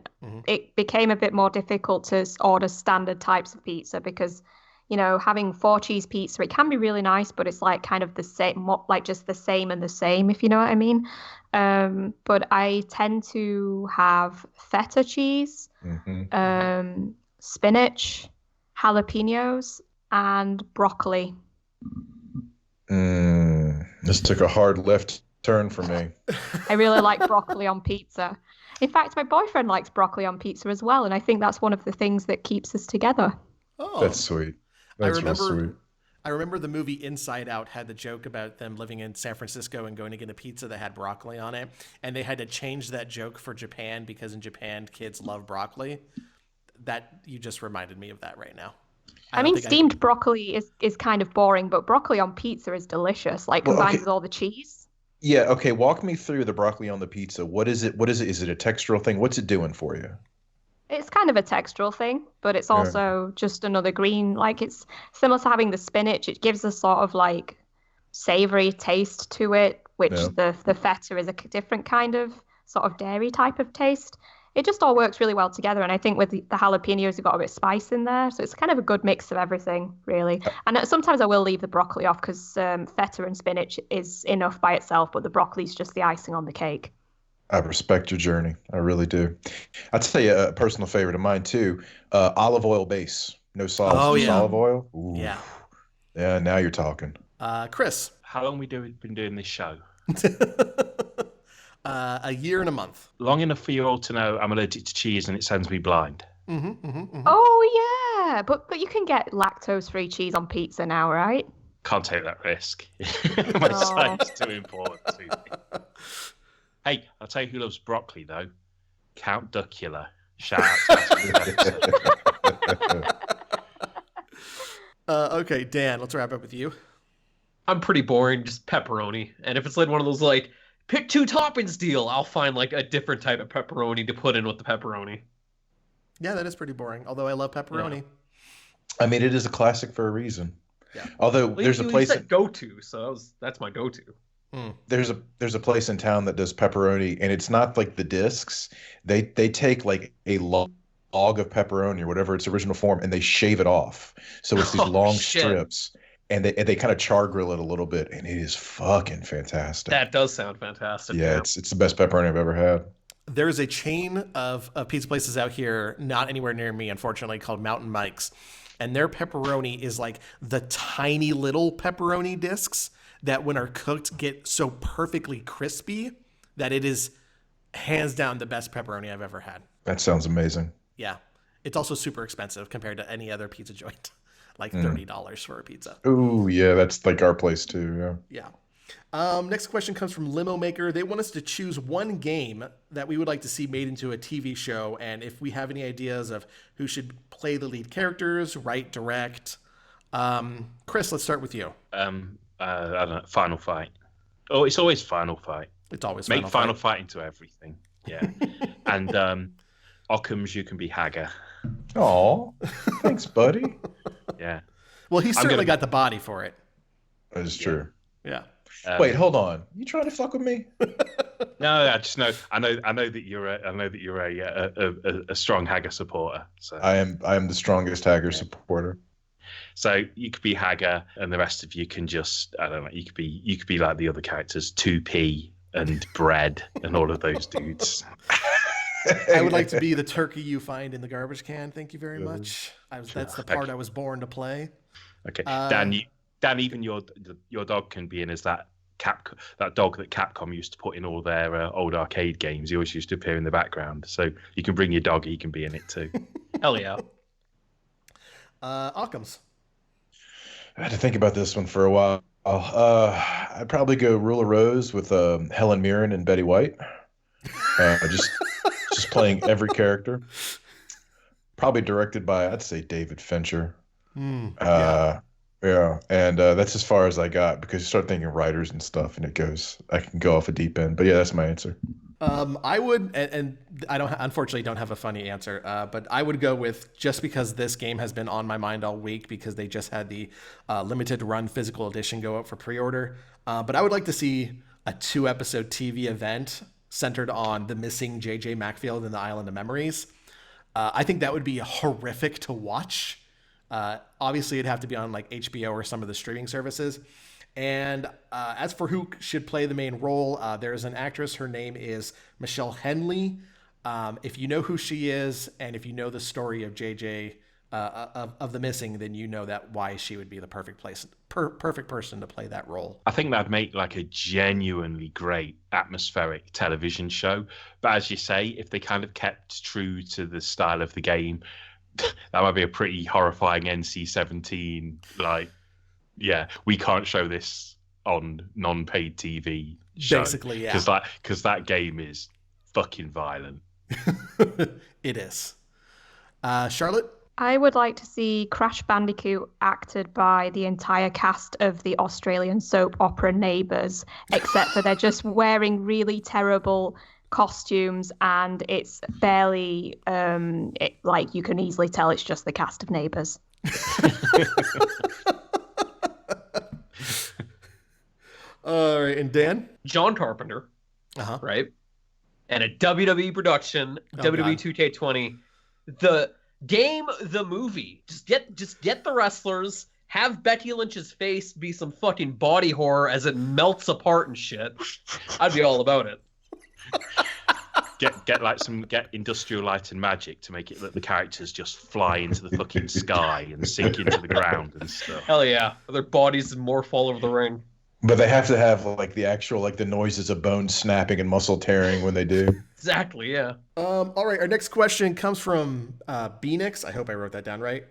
it became a bit more difficult to order standard types of pizza because, having 4 cheese pizza, it can be really nice, but it's like kind of the same, like just the same and the same, if you know what I mean. But I tend to have feta cheese, spinach, jalapenos, and broccoli. This took a hard left turn for me. I really like broccoli on pizza. In fact, my boyfriend likes broccoli on pizza as well, and I think that's one of the things that keeps us together. Oh, That's sweet. That's real sweet. I remember the movie Inside Out had the joke about them living in San Francisco and going to get a pizza that had broccoli on it, and they had to change that joke for Japan because in Japan kids love broccoli. That you just reminded me of that right now. I mean, steamed broccoli is kind of boring, but broccoli on pizza is delicious, like combined with all the cheese. Yeah, okay, walk me through the broccoli on the pizza. What is it? Is it a textural thing? What's it doing for you? It's kind of a textural thing, but it's also just another green. Like it's similar to having the spinach. It gives a sort of like savory taste to it, which the feta is a different kind of sort of dairy type of taste. It just all works really well together. And I think with the jalapenos, you've got a bit of spice in there. So it's kind of a good mix of everything, really. And sometimes I will leave the broccoli off because feta and spinach is enough by itself, but the broccoli's just the icing on the cake. I respect your journey. I really do. I'll tell you a personal favorite of mine, too. Olive oil base. No sauce, just olive oil. Ooh. Yeah. Yeah, now you're talking. Chris. How long we been doing this show? A year and a month. Long enough for you all to know I'm allergic to cheese and it sends me blind. Oh, yeah. But you can get lactose-free cheese on pizza now, right? Can't take that risk. My sight's too important to me. Hey, I'll tell you who loves broccoli, though. Count Duckula. Shout out. Okay, Dan, let's wrap up with you. I'm pretty boring, just pepperoni. And if it's like one of those like pick 2 toppings deal, I'll find like a different type of pepperoni to put in with the pepperoni. Yeah, that is pretty boring. Although I love pepperoni. I mean, it is a classic for a reason. Yeah. Although Well, there's a place said go-to, so that's my go-to. there's a place in town that does pepperoni, and it's not like the discs. They take like a log of pepperoni or whatever its original form, and they shave it off. So it's these long shit. strips, and they kind of char grill it a little bit, and it is fucking fantastic. That does sound fantastic. Yeah, it's the best pepperoni I've ever had. There's a chain of pizza places out here, not anywhere near me, unfortunately, called Mountain Mike's. And their pepperoni is like the tiny little pepperoni discs that when are cooked get so perfectly crispy that it is hands down the best pepperoni I've ever had. That sounds amazing. Yeah. It's also super expensive compared to any other pizza joint. Like $30 for a pizza. Ooh, yeah, that's like our place too. Yeah. Next question comes from Limo Maker. They want us to choose one game that we would like to see made into a TV show, and if we have any ideas of who should play the lead characters, write, direct. Chris, let's start with you. I don't know. Final Fight. Oh, it's always Final Fight. It's always Make Final Fight into everything. Yeah. And Occams, you can be Hagar. Oh, thanks, buddy. Yeah. Well, he's certainly got the body for it. That is true. Yeah. Wait, hold on. You trying to fuck with me? No, I just know. I know that you're a strong Hagar supporter. So I am the strongest Hagar supporter. So you could be Hagar, and the rest of you can just, I don't know. You could be like the other characters, 2P and Bread and all of those dudes. I would like to be the turkey you find in the garbage can. Thank you very much. That's the part I was born to play. Okay, Dan, even your dog can be in as that dog that Capcom used to put in all their old arcade games. He always used to appear in the background. So you can bring your dog; he can be in it too. Hell yeah. Occams. I had to think about this one for a while. I'd probably go Rule of Rose with Helen Mirren and Betty White. Just playing every character. Probably directed by, I'd say, David Fincher. Yeah, and that's as far as I got because you start thinking writers and stuff, and I can go off a deep end. But yeah, that's my answer. I would, and I unfortunately don't have a funny answer, but I would go with, just because this game has been on my mind all week because they just had the limited run physical edition go up for pre-order. But I would like to see a 2-episode TV event centered on the missing J.J. Macfield and the Island of Memories. I think that would be horrific to watch. Obviously, it'd have to be on like HBO or some of the streaming services. And as for who should play the main role, there's an actress. Her name is Michelle Henley. If you know who she is, and if you know the story of JJ of the missing, then you know that why she would be the perfect person to play that role. I think that'd make like a genuinely great atmospheric television show. But as you say, if they kind of kept true to the style of the game, that might be a pretty horrifying NC-17. Like, yeah, we can't show this on non-paid TV show. Basically, yeah. Because that game is fucking violent. It is. Charlotte? I would like to see Crash Bandicoot acted by the entire cast of the Australian soap opera Neighbours, except for they're just wearing really terrible costumes, and it's barely like you can easily tell it's just the cast of Neighbours. All right, and Dan? John Carpenter, right? And a WWE production, WWE 2K20. The game, the movie. Just get the wrestlers. Have Becky Lynch's face be some fucking body horror as it melts apart and shit. I'd be all about it. Get Industrial Light and Magic to make it that the characters just fly into the fucking sky and sink into the ground and stuff. Hell yeah. Their bodies morph all over the ring. But they have to have like the actual the noises of bone snapping and muscle tearing when they do. Exactly, yeah. All right, our next question comes from Benix. I hope I wrote that down right.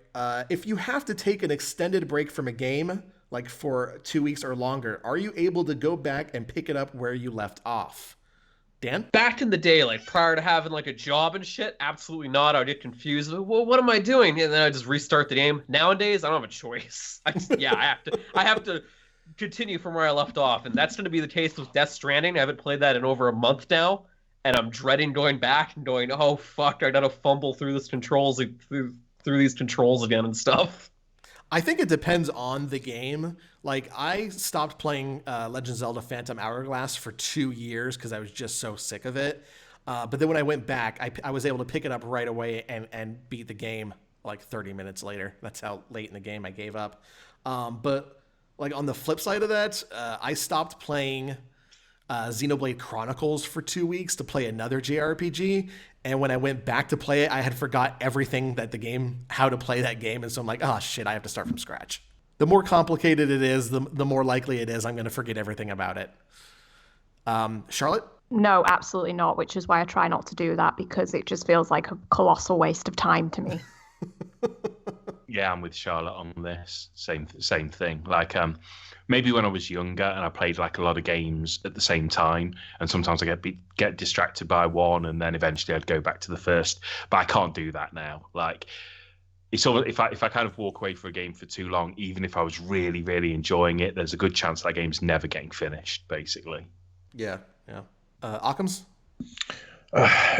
If you have to take an extended break from a game, like for 2 weeks or longer, are you able to go back and pick it up where you left off? Dan? Back in the day, like prior to having like a job and shit, absolutely not. I would get confused. Well, what am I doing? And then I just restart the game. Nowadays, I don't have a choice. I have to continue from where I left off, and that's going to be the case with Death Stranding. I haven't played that in over a month now, and I'm dreading going back and going, oh fuck, I gotta fumble through through these controls again and stuff. I think it depends on the game. Like, I stopped playing Legend of Zelda Phantom Hourglass for 2 years because I was just so sick of it. But then when I went back, I was able to pick it up right away and beat the game like 30 minutes later. That's how late in the game I gave up. But like on the flip side of that, I stopped playing Xenoblade Chronicles for 2 weeks to play another JRPG. And when I went back to play it, I had forgot everything how to play that game. And so I'm like, oh shit, I have to start from scratch. The more complicated it is, the more likely it is I'm going to forget everything about it. Charlotte? No, absolutely not, which is why I try not to do that, because it just feels like a colossal waste of time to me. Yeah, I'm with Charlotte on this. Same thing. Like, maybe when I was younger and I played like a lot of games at the same time, and sometimes I get distracted by one, and then eventually I'd go back to the first. But I can't do that now. Like, it's all, if I kind of walk away for a game for too long, even if I was really, really enjoying it, there's a good chance that game's never getting finished, basically. Yeah. Occams?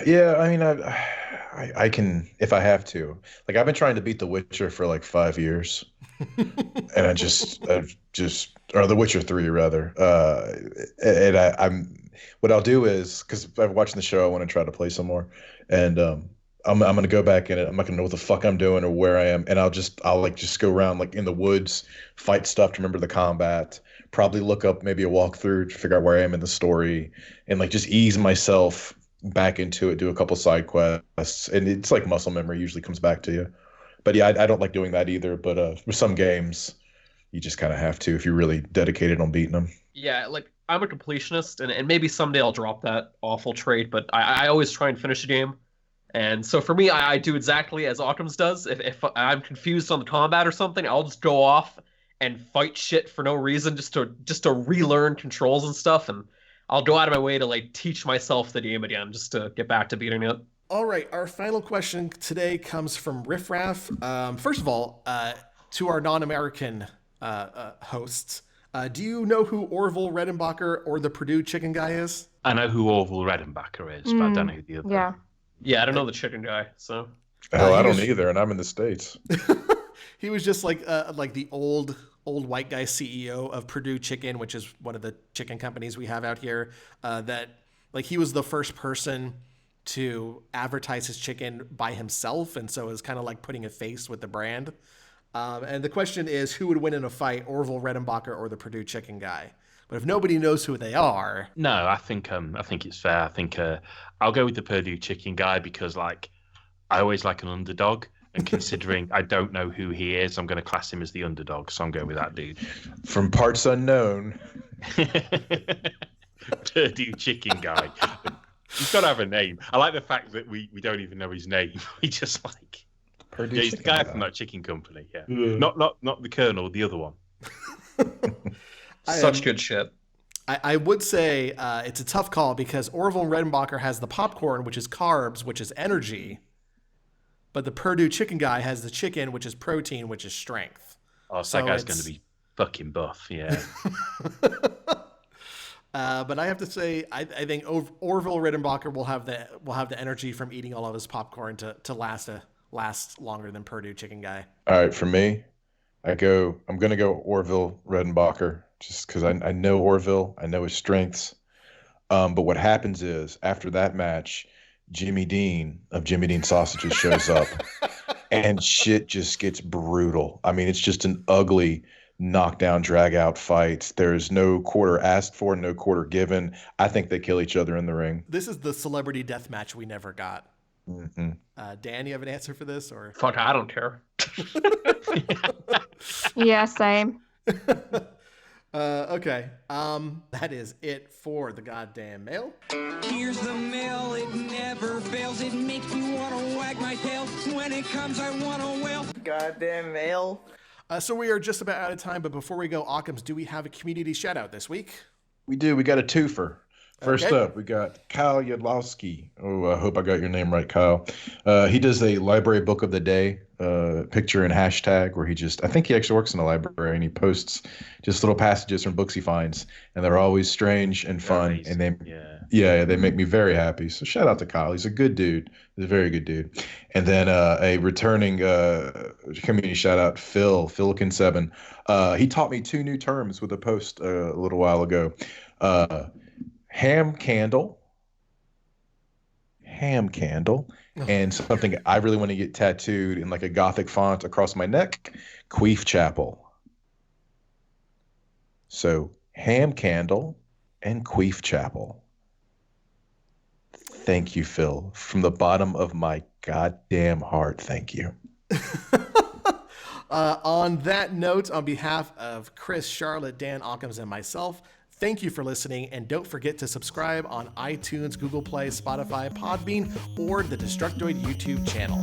Yeah, I mean, I can if I have to. Like, I've been trying to beat The Witcher for like 5 years, and I just or The Witcher 3 rather. And I'm what I'll do is, because I've watched the show, I want to try to play some more, and I'm gonna go back in it. I'm not gonna know what the fuck I'm doing or where I am, and I'll just go around like in the woods, fight stuff to remember the combat. Probably look up maybe a walkthrough to figure out where I am in the story, and like just ease myself back into it. Do a couple side quests, and it's like muscle memory usually comes back to you. But yeah, I don't like doing that either. But with some games, you just kind of have to if you're really dedicated on beating them. Yeah, like I'm a completionist, and maybe someday I'll drop that awful trait, but I always try and finish a game. And so for me, I do exactly as Occams does. If I'm confused on the combat or something, I'll just go off and fight shit for no reason, just to relearn controls and stuff, and I'll go out of my way to like teach myself the game again, just to get back to beating it. All right, our final question today comes from Riff Raff. First of all, to our non-American hosts, do you know who Orville Redenbacher or the Purdue Chicken Guy is? I know who Orville Redenbacher is, but I don't know who the other. Yeah, I don't know the chicken guy, so. Hell, I don't either, and I'm in the States. He was just like the old white guy CEO of Purdue Chicken, which is one of the chicken companies we have out here. That like he was the first person to advertise his chicken by himself, and so it was kind of like putting a face with the brand. And the question is, who would win in a fight, Orville Redenbacher or the Purdue Chicken Guy? But if nobody knows who they are, no, I think it's fair. I think I'll go with the Purdue Chicken Guy because like I always like an underdog. And considering I don't know who he is, I'm going to class him as the underdog. So I'm going with that dude. From parts unknown. Purdue Chicken Guy. He's got to have a name. I like the fact that we don't even know his name. We just like... Purdue he's the guy from that chicken company. Yeah. Not the Colonel, the other one. Such good shit. I would say it's a tough call because Orville Redenbacher has the popcorn, which is carbs, which is energy. But the Purdue Chicken Guy has the chicken, which is protein, which is strength. Oh, so that guy's going to be fucking buff, yeah. But I have to say, I think Orville Redenbacher will have the energy from eating all of his popcorn to last longer than Purdue Chicken Guy. All right, for me, I'm going to go Orville Redenbacher just because I know Orville, I know his strengths. But what happens is after that match, Jimmy Dean of Jimmy Dean Sausages shows up and shit just gets brutal. I mean, it's just an ugly knockdown, drag out fight. There's no quarter asked for, no quarter given. I think they kill each other in the ring. This is the celebrity death match we never got. Mm-hmm. Dan, you have an answer for this? Or fuck, I don't care. Yeah, same. Okay. That is it for the goddamn mail. Here's the mail, it never fails. It makes me want to wag my tail. When it comes, I want to wail. Goddamn mail. So we are just about out of time, but before we go, Occams, do we have a community shout out this week? We do. We got a twofer. First Okay. up, we got Kyle Yadlowski. Oh, I hope I got your name right, Kyle. He does a library book of the day, picture and hashtag, where I think he actually works in a library, and he posts just little passages from books he finds, and they're always strange and fun, and they make me very happy. So shout out to Kyle. He's a good dude. He's a very good dude. And then a returning community shout out, Philkin7. He taught me 2 new terms with a post a little while ago. Ham candle, and something I really want to get tattooed in like a gothic font across my neck, Queef Chapel. So ham candle and Queef Chapel. Thank you, Phil. From the bottom of my goddamn heart, thank you. On that note, on behalf of Chris, Charlotte, Dan, Occams, and myself, thank you for listening, and don't forget to subscribe on iTunes, Google Play, Spotify, Podbean, or the Destructoid YouTube channel.